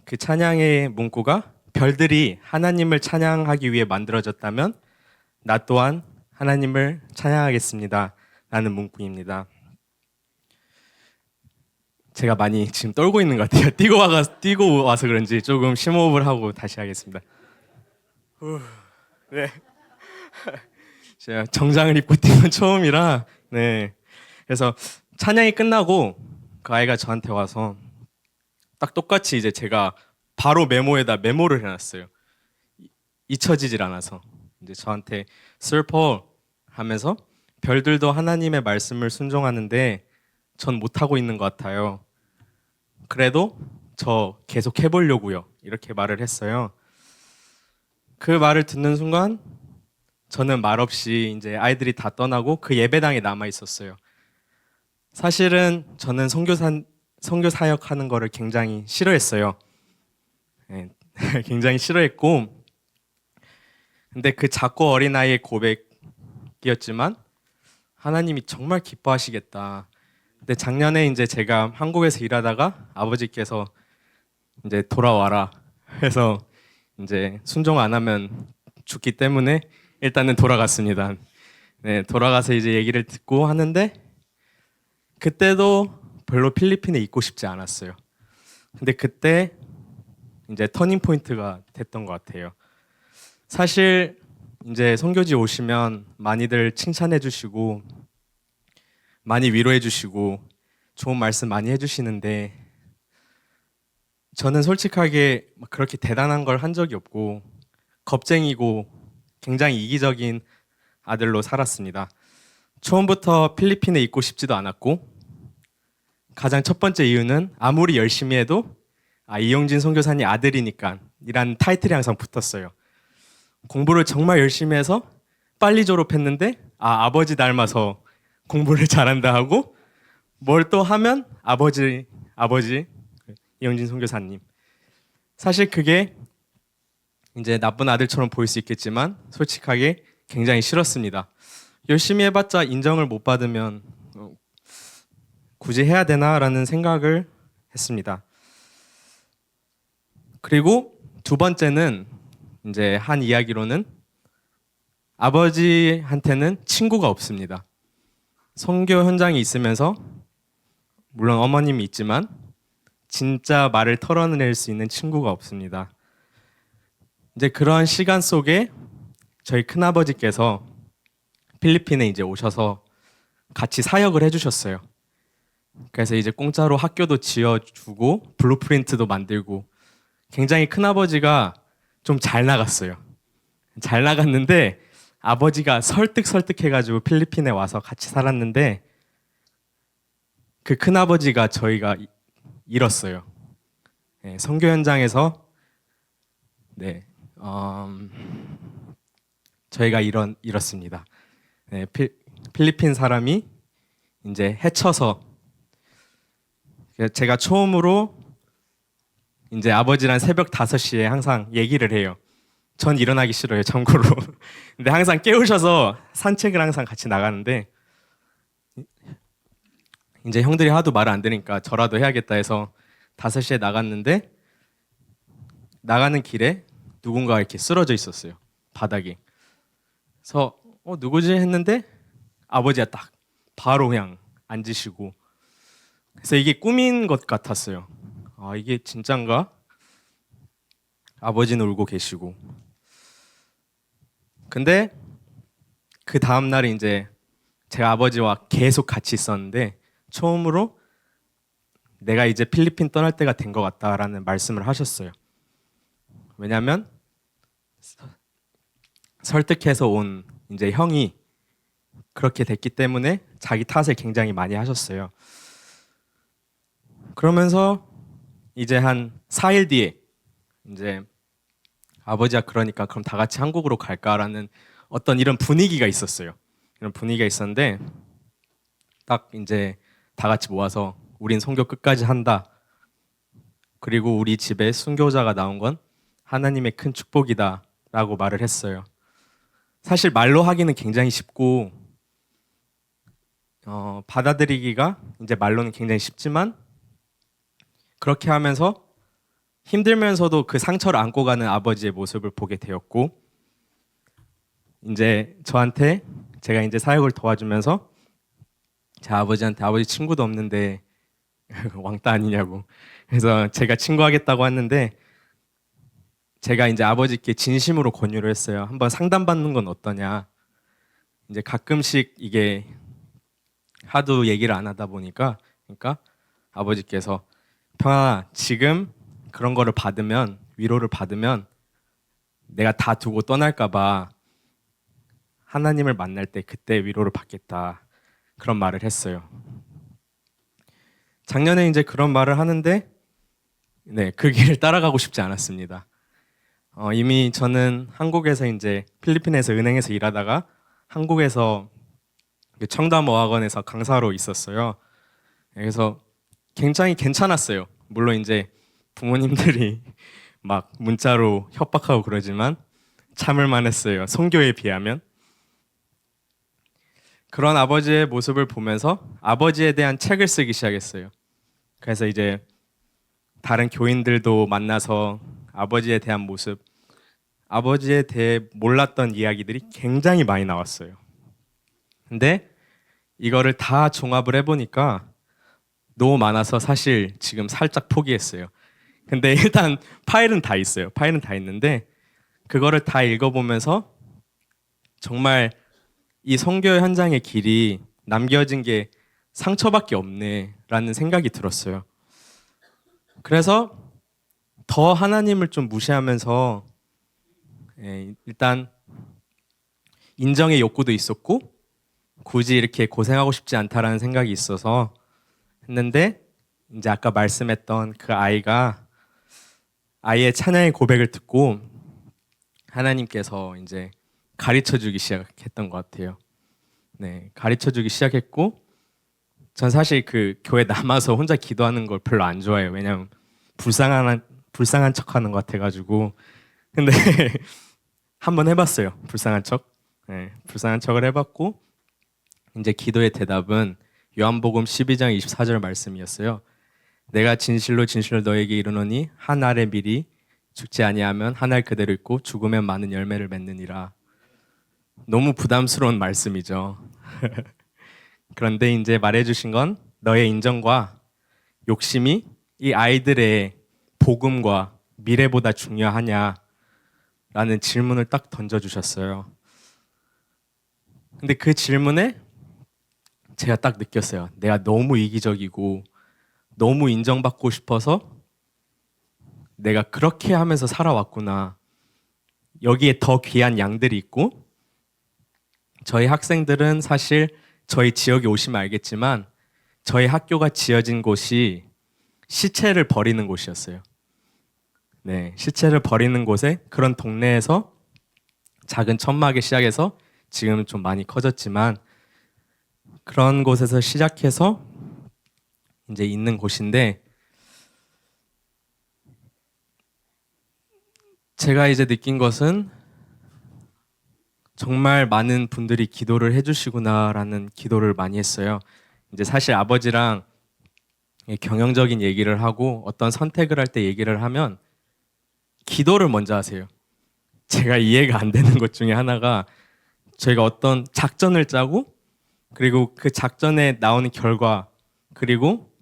C: 그 찬양의 문구가 별들이 하나님을 찬양하기 위해 만들어졌다면 나 또한 하나님을 찬양하겠습니다 라는 문구입니다. 제가 많이 지금 떨고 있는 것 같아요. 뛰고 와서 그런지 조금 심호흡을 하고 다시 하겠습니다. 네. 제가 정장을 입고 뛴 건 처음이라 네. 그래서 찬양이 끝나고 그 아이가 저한테 와서 딱 똑같이 이제 제가 바로 메모에다 메모를 해놨어요. 잊혀지질 않아서 이제 저한테 Sir Paul 하면서 별들도 하나님의 말씀을 순종하는데 전 못하고 있는 것 같아요. 그래도 저 계속 해보려고요. 이렇게 말을 했어요. 그 말을 듣는 순간 저는 말없이 이제 아이들이 다 떠나고 그 예배당에 남아 있었어요. 사실은 저는 선교 사역하는 거를 굉장히 싫어했어요. 네, 굉장히 싫어했고, 근데 그 작고 어린 아이의 고백이었지만 하나님이 정말 기뻐하시겠다. 근데 작년에 이제 제가 한국에서 일하다가 아버지께서 이제 돌아와라 해서 이제 순종 안 하면 죽기 때문에 일단은 돌아갔습니다. 네, 돌아가서 이제 얘기를 듣고 하는데 그때도 별로 필리핀에 있고 싶지 않았어요. 근데 그때 이제 터닝 포인트가 됐던 것 같아요. 사실 이제 선교지 오시면 많이들 칭찬해 주시고 많이 위로해 주시고 좋은 말씀 많이 해 주시는데 저는 솔직하게 그렇게 대단한 걸 한 적이 없고 겁쟁이고 굉장히 이기적인 아들로 살았습니다. 처음부터 필리핀에 있고 싶지도 않았고 가장 첫 번째 이유는 아무리 열심히 해도 이영진 선교사님 아들이니까 이란 타이틀이 항상 붙었어요. 공부를 정말 열심히 해서 빨리 졸업했는데 아버지 닮아서 공부를 잘한다 하고 뭘 또 하면 아버지 이영진 선교사님. 사실 그게 이제 나쁜 아들처럼 보일 수 있겠지만 솔직하게 굉장히 싫었습니다. 열심히 해봤자 인정을 못 받으면 굳이 해야 되나라는 생각을 했습니다. 그리고 두 번째는 이제 한 이야기로는 아버지한테는 친구가 없습니다. 선교 현장에 있으면서 물론 어머님이 있지만 진짜 말을 털어낼 수 있는 친구가 없습니다. 이제 그런 시간 속에 저희 큰아버지께서 필리핀에 이제 오셔서 같이 사역을 해주셨어요. 그래서 이제 공짜로 학교도 지어주고 블루프린트도 만들고 굉장히 큰아버지가 좀 잘 나갔어요. 잘 나갔는데 아버지가 설득해가지고 필리핀에 와서 같이 살았는데 그 큰아버지가 저희가 잃었어요. 네, 선교 현장에서 네, 저희가 잃었습니다. 네, 필리핀 사람이 이제 해쳐서 제가 처음으로 이제 아버지랑 새벽 5시에 항상 얘기를 해요. 전 일어나기 싫어요, 참고로. 근데 항상 깨우셔서 산책을 항상 같이 나가는데 이제 형들이 하도 말을 안 들으니까 저라도 해야겠다 해서 5시에 나갔는데 나가는 길에 누군가 이렇게 쓰러져 있었어요, 바닥에. 그래서 누구지 했는데 아버지가 딱 바로 그냥 앉으시고 그래서 이게 꿈인 것 같았어요. 이게 진짠가? 아버지는 울고 계시고. 근데 그 다음 날에 이제 제가 아버지와 계속 같이 있었는데 처음으로 내가 이제 필리핀 떠날 때가 된 것 같다라는 말씀을 하셨어요. 왜냐하면 설득해서 온 이제 형이 그렇게 됐기 때문에 자기 탓을 굉장히 많이 하셨어요. 그러면서 이제 한 4일 뒤에 이제 아버지가 그러니까 그럼 다 같이 한국으로 갈까라는 어떤 이런 분위기가 있었어요. 이런 분위기가 있었는데 딱 이제 다 같이 모아서 우린 선교 끝까지 한다. 그리고 우리 집에 순교자가 나온 건 하나님의 큰 축복이다라고 말을 했어요. 사실 말로 하기는 굉장히 쉽고 받아들이기가 이제 말로는 굉장히 쉽지만 그렇게 하면서 힘들면서도 그 상처를 안고 가는 아버지의 모습을 보게 되었고 이제 저한테 제가 이제 사역을 도와주면서 제 아버지한테 아버지 친구도 없는데 왕따 아니냐고 그래서 제가 친구하겠다고 했는데 제가 이제 아버지께 진심으로 권유를 했어요. 한번 상담받는 건 어떠냐. 이제 가끔씩 이게 하도 얘기를 안 하다 보니까 그러니까 아버지께서 평아 지금 그런 거를 받으면 위로를 받으면 내가 다 두고 떠날까 봐 하나님을 만날 때 그때 위로를 받겠다. 그런 말을 했어요. 작년에 이제 그런 말을 하는데 네, 그 길을 따라가고 싶지 않았습니다. 이미 저는 한국에서 이제 필리핀에서 은행에서 일하다가 한국에서 청담어학원에서 강사로 있었어요. 그래서 굉장히 괜찮았어요. 물론 이제 부모님들이 막 문자로 협박하고 그러지만 참을만 했어요. 선교에 비하면. 그런 아버지의 모습을 보면서 아버지에 대한 책을 쓰기 시작했어요. 그래서 이제 다른 교인들도 만나서 아버지에 대한 모습, 아버지에 대해 몰랐던 이야기들이 굉장히 많이 나왔어요. 근데 이거를 다 종합을 해보니까 너무 많아서 사실 지금 살짝 포기했어요. 근데 일단 파일은 다 있어요. 파일은 다 있는데 그거를 다 읽어보면서 정말 이 선교 현장의 길이 남겨진 게 상처밖에 없네라는 생각이 들었어요. 그래서 더 하나님을 좀 무시하면서 일단 인정의 욕구도 있었고 굳이 이렇게 고생하고 싶지 않다라는 생각이 있어서 했는데 이제 아까 말씀했던 그 아이가 아이의 찬양의 고백을 듣고 하나님께서 이제 가르쳐 주기 시작했던 것 같아요. 네, 가르쳐 주기 시작했고 전 사실 그 교회 남아서 혼자 기도하는 걸 별로 안 좋아해요. 왜냐면 불쌍한 척하는 것 같아가지고. 근데 한번 해봤어요. 불쌍한 척. 네, 불쌍한 척을 해봤고 이제 기도의 대답은 요한복음 12장 24절 말씀이었어요. 내가 진실로 진실로 너에게 이르노니 한 알의 밀이 죽지 아니하면 한 알 그대로 있고 죽으면 많은 열매를 맺느니라. 너무 부담스러운 말씀이죠. 그런데 이제 말해주신 건 너의 인정과 욕심이 이 아이들의 복음과 미래보다 중요하냐라는 질문을 딱 던져주셨어요. 근데 그 질문에 제가 딱 느꼈어요. 내가 너무 이기적이고 너무 인정받고 싶어서 내가 그렇게 하면서 살아왔구나. 여기에 더 귀한 양들이 있고 저희 학생들은 사실 저희 지역에 오시면 알겠지만 저희 학교가 지어진 곳이 시체를 버리는 곳이었어요. 네, 시체를 버리는 곳에 그런 동네에서 작은 천막에 시작해서 지금은 좀 많이 커졌지만 그런 곳에서 시작해서 이제 있는 곳인데 제가 이제 느낀 것은 정말 많은 분들이 기도를 해주시구나라는 기도를 많이 했어요. 이제 사실 아버지랑 경영적인 얘기를 하고 어떤 선택을 할 때 얘기를 하면 기도를 먼저 하세요. 제가 이해가 안 되는 것 중에 하나가 저희가 어떤 작전을 짜고 그리고 그 작전에 나오는 결과 그리고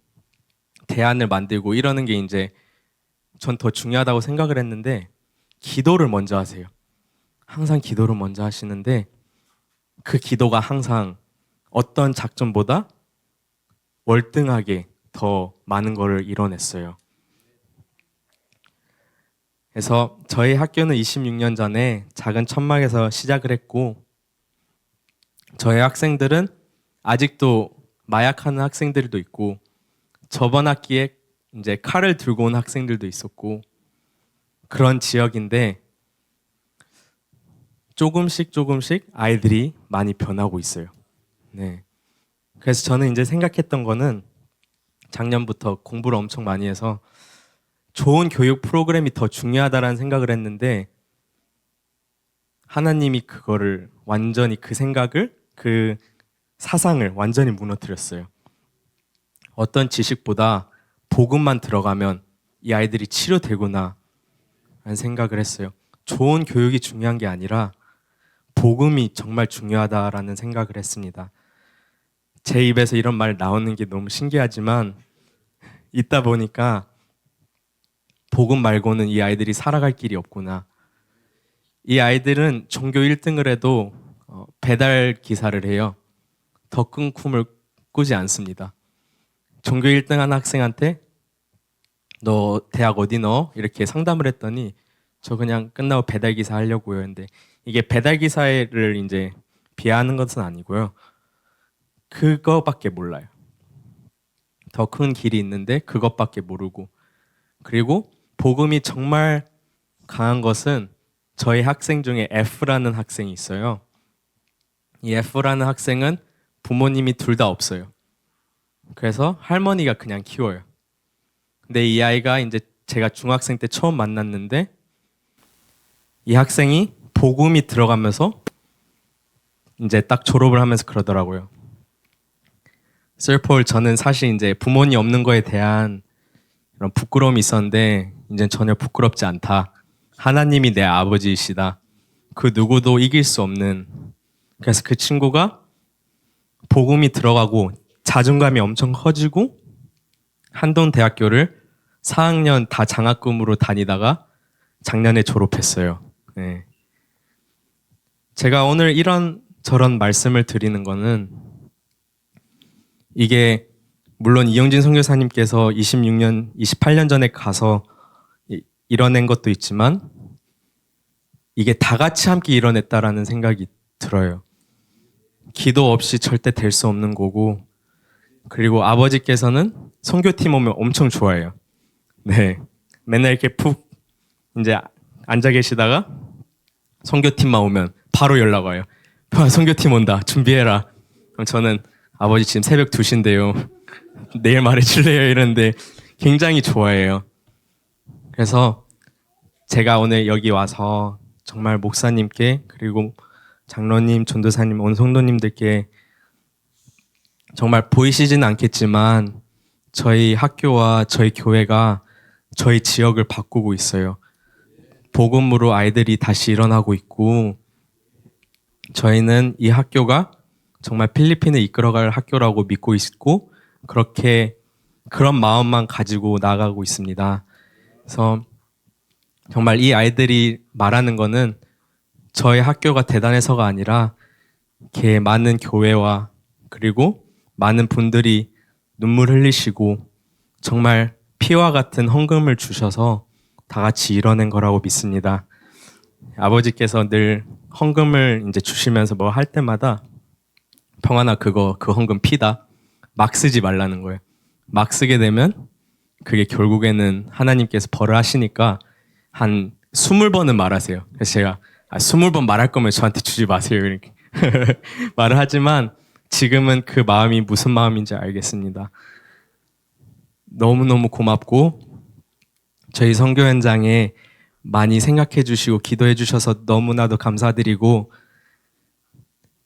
C: 대안을 만들고 이러는 게 이제 전 더 중요하다고 생각을 했는데 기도를 먼저 하세요. 항상 기도를 먼저 하시는데 그 기도가 항상 어떤 작전보다 월등하게 더 많은 것을 이뤄냈어요. 그래서 저희 학교는 26년 전에 작은 천막에서 시작을 했고 저희 학생들은 아직도 마약하는 학생들도 있고 저번 학기에 이제 칼을 들고 온 학생들도 있었고 그런 지역인데 조금씩 아이들이 많이 변하고 있어요. 네. 그래서 저는 이제 생각했던 거는 작년부터 공부를 엄청 많이 해서 좋은 교육 프로그램이 더 중요하다라는 생각을 했는데 하나님이 그거를 완전히 그 생각을 그 사상을 완전히 무너뜨렸어요. 어떤 지식보다 복음만 들어가면 이 아이들이 치료되구나 라는 생각을 했어요. 좋은 교육이 중요한 게 아니라 복음이 정말 중요하다라는 생각을 했습니다. 제 입에서 이런 말 나오는 게 너무 신기하지만 있다 보니까 복음 말고는 이 아이들이 살아갈 길이 없구나. 이 아이들은 전교 1등을 해도 배달 기사를 해요. 더 큰 꿈을 꾸지 않습니다. 전교 1등 한 학생한테 너 대학 어디 넣어? 이렇게 상담을 했더니 저 그냥 끝나고 배달 기사 하려고요. 근데 이게 배달 기사를 이제 비하하는 것은 아니고요. 그거밖에 몰라요. 더 큰 길이 있는데 그것밖에 모르고 그리고 복음이 정말 강한 것은 저희 학생 중에 F라는 학생이 있어요. 이 F라는 학생은 부모님이 둘 다 없어요. 그래서 할머니가 그냥 키워요. 근데 이 아이가 이제 제가 중학생 때 처음 만났는데 이 학생이 복음이 들어가면서 이제 딱 졸업을 하면서 그러더라고요. 셀폴 저는 사실 이제 부모님 없는 거에 대한 이런 부끄러움이 있었는데 이제 전혀 부끄럽지 않다. 하나님이 내 아버지이시다. 그 누구도 이길 수 없는. 그래서 그 친구가 복음이 들어가고 자존감이 엄청 커지고 한동대학교를 4학년 다 장학금으로 다니다가 작년에 졸업했어요. 네. 제가 오늘 이런 저런 말씀을 드리는 거는 이게 물론 이영진 선교사님께서 28년 전에 가서 이뤄낸 것도 있지만 이게 다 같이 함께 이뤄냈다라는 생각이 들어요. 기도 없이 절대 될 수 없는 거고 그리고 아버지께서는 선교팀 오면 엄청 좋아해요. 네, 맨날 이렇게 푹 이제 앉아 계시다가 선교팀만 오면 바로 연락 와요. 선교팀 온다. 준비해라. 그럼 저는 아버지 지금 새벽 2시인데요. 내일 말해줄래요? 이러는데 굉장히 좋아해요. 그래서 제가 오늘 여기 와서 정말 목사님께 그리고 장로님, 전도사님, 온 성도님들께 정말 보이시지는 않겠지만 저희 학교와 저희 교회가 저희 지역을 바꾸고 있어요. 복음으로 아이들이 다시 일어나고 있고 저희는 이 학교가 정말 필리핀을 이끌어갈 학교라고 믿고 있고 그렇게 그런 마음만 가지고 나아가고 있습니다. 그래서 정말 이 아이들이 말하는 거는 저희 학교가 대단해서가 아니라 이렇게 많은 교회와 그리고 많은 분들이 눈물 흘리시고 정말 피와 같은 헌금을 주셔서 다 같이 이뤄낸 거라고 믿습니다. 아버지께서 늘 헌금을 이제 주시면서 뭐 할 때마다 평안아 그 헌금 피다. 막 쓰지 말라는 거예요. 막 쓰게 되면 그게 결국에는 하나님께서 벌을 하시니까 한 20번은 말하세요. 그래서 제가 20번 말할 거면 저한테 주지 마세요. 이렇게 말을 하지만 지금은 그 마음이 무슨 마음인지 알겠습니다. 너무너무 고맙고 저희 선교 현장에 많이 생각해 주시고 기도해 주셔서 너무나도 감사드리고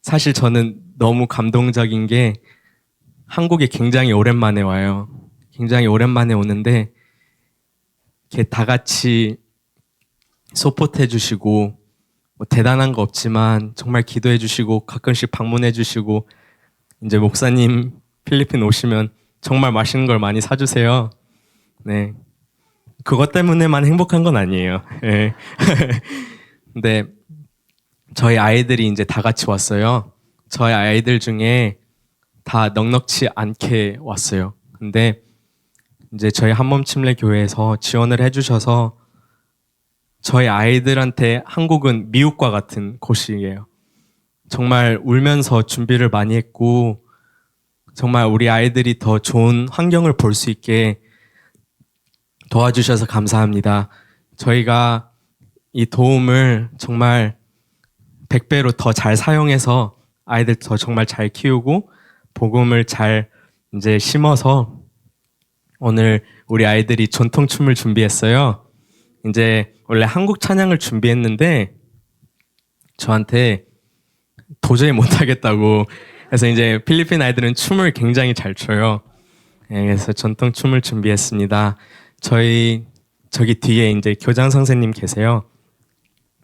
C: 사실 저는 너무 감동적인 게 한국에 굉장히 오랜만에 와요. 굉장히 오랜만에 오는데 이렇게 다 같이 서포트해 주시고 뭐 대단한 거 없지만 정말 기도해 주시고 가끔씩 방문해 주시고 이제 목사님 필리핀 오시면 정말 맛있는 걸 많이 사주세요. 네, 그것 때문에만 행복한 건 아니에요. 네. 근데 저희 아이들이 이제 다 같이 왔어요. 저희 아이들 중에 다 넉넉치 않게 왔어요. 근데 이제 저희 한몸침례 교회에서 지원을 해주셔서 저희 아이들한테 한국은 미국과 같은 곳이에요. 정말 울면서 준비를 많이 했고 정말 우리 아이들이 더 좋은 환경을 볼 수 있게 도와주셔서 감사합니다. 저희가 이 도움을 정말 100배로 더 잘 사용해서 아이들 더 정말 잘 키우고 복음을 잘 이제 심어서 오늘 우리 아이들이 전통춤을 준비했어요. 이제 원래 한국 찬양을 준비했는데 저한테 도저히 못하겠다고 그래서 이제 필리핀 아이들은 춤을 굉장히 잘 춰요. 그래서 전통 춤을 준비했습니다. 저기 뒤에 이제 교장 선생님 계세요.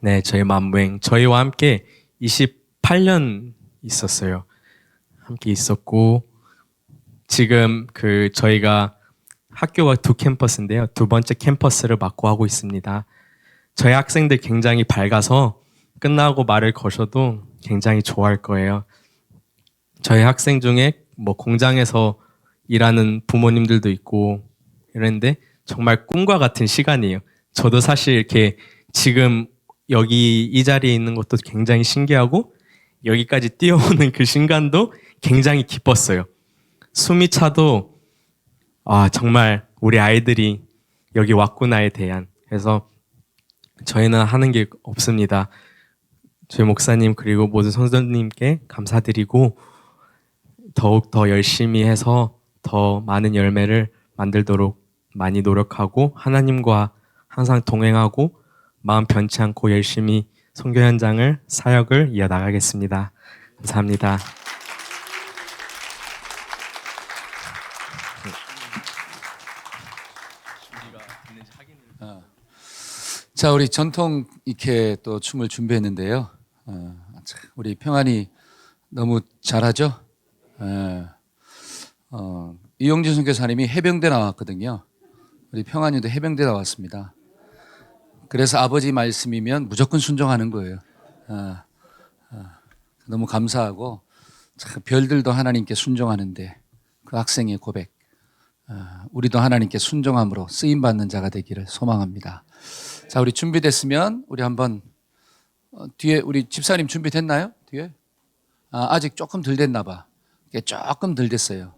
C: 네, 저희 맘부행 저희와 함께 28년 있었어요. 함께 있었고 지금 저희가 학교가 두 캠퍼스인데요. 두 번째 캠퍼스를 맡고 하고 있습니다. 저희 학생들 굉장히 밝아서 끝나고 말을 거셔도 굉장히 좋아할 거예요. 저희 학생 중에 뭐 공장에서 일하는 부모님들도 있고 이랬는데 정말 꿈과 같은 시간이에요. 저도 사실 이렇게 지금 여기 이 자리에 있는 것도 굉장히 신기하고 여기까지 뛰어오는 그 순간도 굉장히 기뻤어요. 숨이 차도 정말 우리 아이들이 여기 왔구나에 대한 그래서 저희는 하는 게 없습니다. 저희 목사님 그리고 모든 성도님께 감사드리고 더욱 더 열심히 해서 더 많은 열매를 만들도록 많이 노력하고 하나님과 항상 동행하고 마음 변치 않고 열심히 선교 현장을 사역을 이어나가겠습니다. 감사합니다.
A: 자, 우리 전통 이렇게 또 춤을 준비했는데요. 우리 평안이 너무 잘하죠? 이용진 선교사님이 해병대 나왔거든요. 우리 평안이도 해병대 나왔습니다. 그래서 아버지 말씀이면 무조건 순종하는 거예요. 너무 감사하고 참 별들도 하나님께 순종하는데 그 학생의 고백 우리도 하나님께 순종함으로 쓰임받는 자가 되기를 소망합니다. 자, 우리 준비됐으면 우리 한번 뒤에 우리 집사님 준비됐나요? 뒤에? 아직 조금 덜 됐나 봐. 조금 덜 됐어요.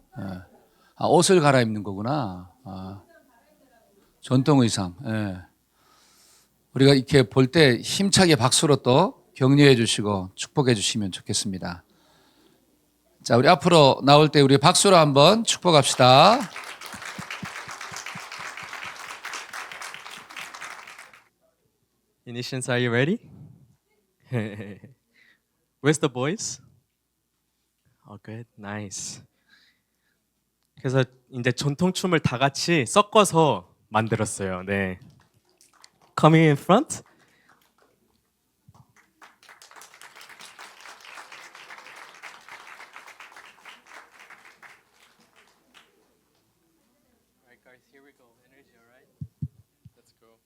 A: 옷을 갈아입는 거구나. 전통 의상. 우리가 이렇게 볼 때 힘차게 박수로 또 격려해 주시고 축복해 주시면 좋겠습니다. 자, 우리 앞으로 나올 때 우리 박수로 한번 축복합시다.
C: Initians, are you ready? Where's the boys? Oh, good, nice. 그래서 이제 전통춤을 다 같이 섞어서 만들었어요. 네. Coming in front. Alright, guys, here we go. Energy, alright? Let's go.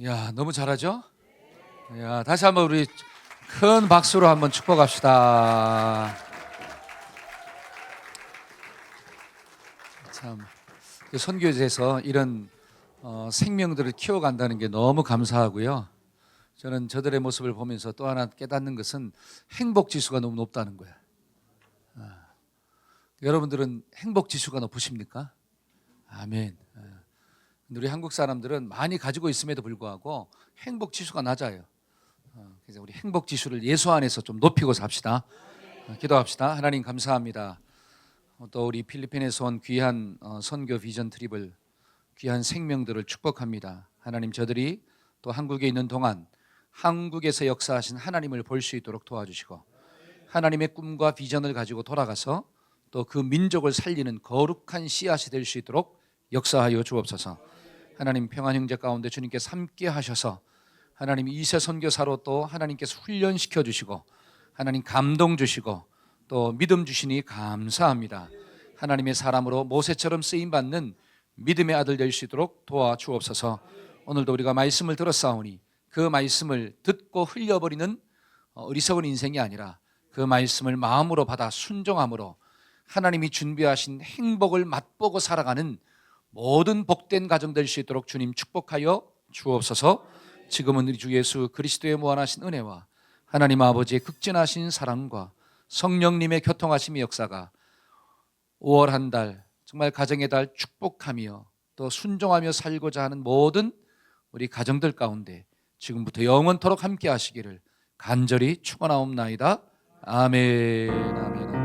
A: 야, 너무 잘하죠? 야, 다시 한번 우리 큰 박수로 한번 축복합시다. 참, 그 선교지에서 이런 생명들을 키워간다는 게 너무 감사하고요. 저는 저들의 모습을 보면서 또 하나 깨닫는 것은 행복 지수가 너무 높다는 거예요. 여러분들은 행복 지수가 높으십니까? 아멘. 우리 한국 사람들은 많이 가지고 있음에도 불구하고 행복 지수가 낮아요. 그래서 우리 행복 지수를 예수 안에서 좀 높이고 삽시다. 기도합시다. 하나님 감사합니다. 또 우리 필리핀에서 온 귀한 선교 비전 트립을, 귀한 생명들을 축복합니다. 하나님, 저들이 또 한국에 있는 동안 한국에서 역사하신 하나님을 볼 수 있도록 도와주시고, 하나님의 꿈과 비전을 가지고 돌아가서 또 그 민족을 살리는 거룩한 씨앗이 될 수 있도록 역사하여 주옵소서. 하나님, 평안 형제 가운데 주님께서 함께 하셔서 하나님 이세 선교사로 또 하나님께서 훈련시켜 주시고, 하나님 감동 주시고 또 믿음 주시니 감사합니다. 하나님의 사람으로 모세처럼 쓰임 받는 믿음의 아들 될 수 있도록 도와주옵소서. 오늘도 우리가 말씀을 들었사오니 그 말씀을 듣고 흘려버리는 어리석은 인생이 아니라 그 말씀을 마음으로 받아 순종함으로 하나님이 준비하신 행복을 맛보고 살아가는 모든 복된 가정 될 수 있도록 주님 축복하여 주옵소서. 지금은 우리 주 예수 그리스도의 무한하신 은혜와 하나님 아버지의 극진하신 사랑과 성령님의 교통하심의 역사가 5월 한 달 정말 가정의 달 축복하며 또 순종하며 살고자 하는 모든 우리 가정들 가운데 지금부터 영원토록 함께 하시기를 간절히 축원하옵나이다. 아멘. 아멘.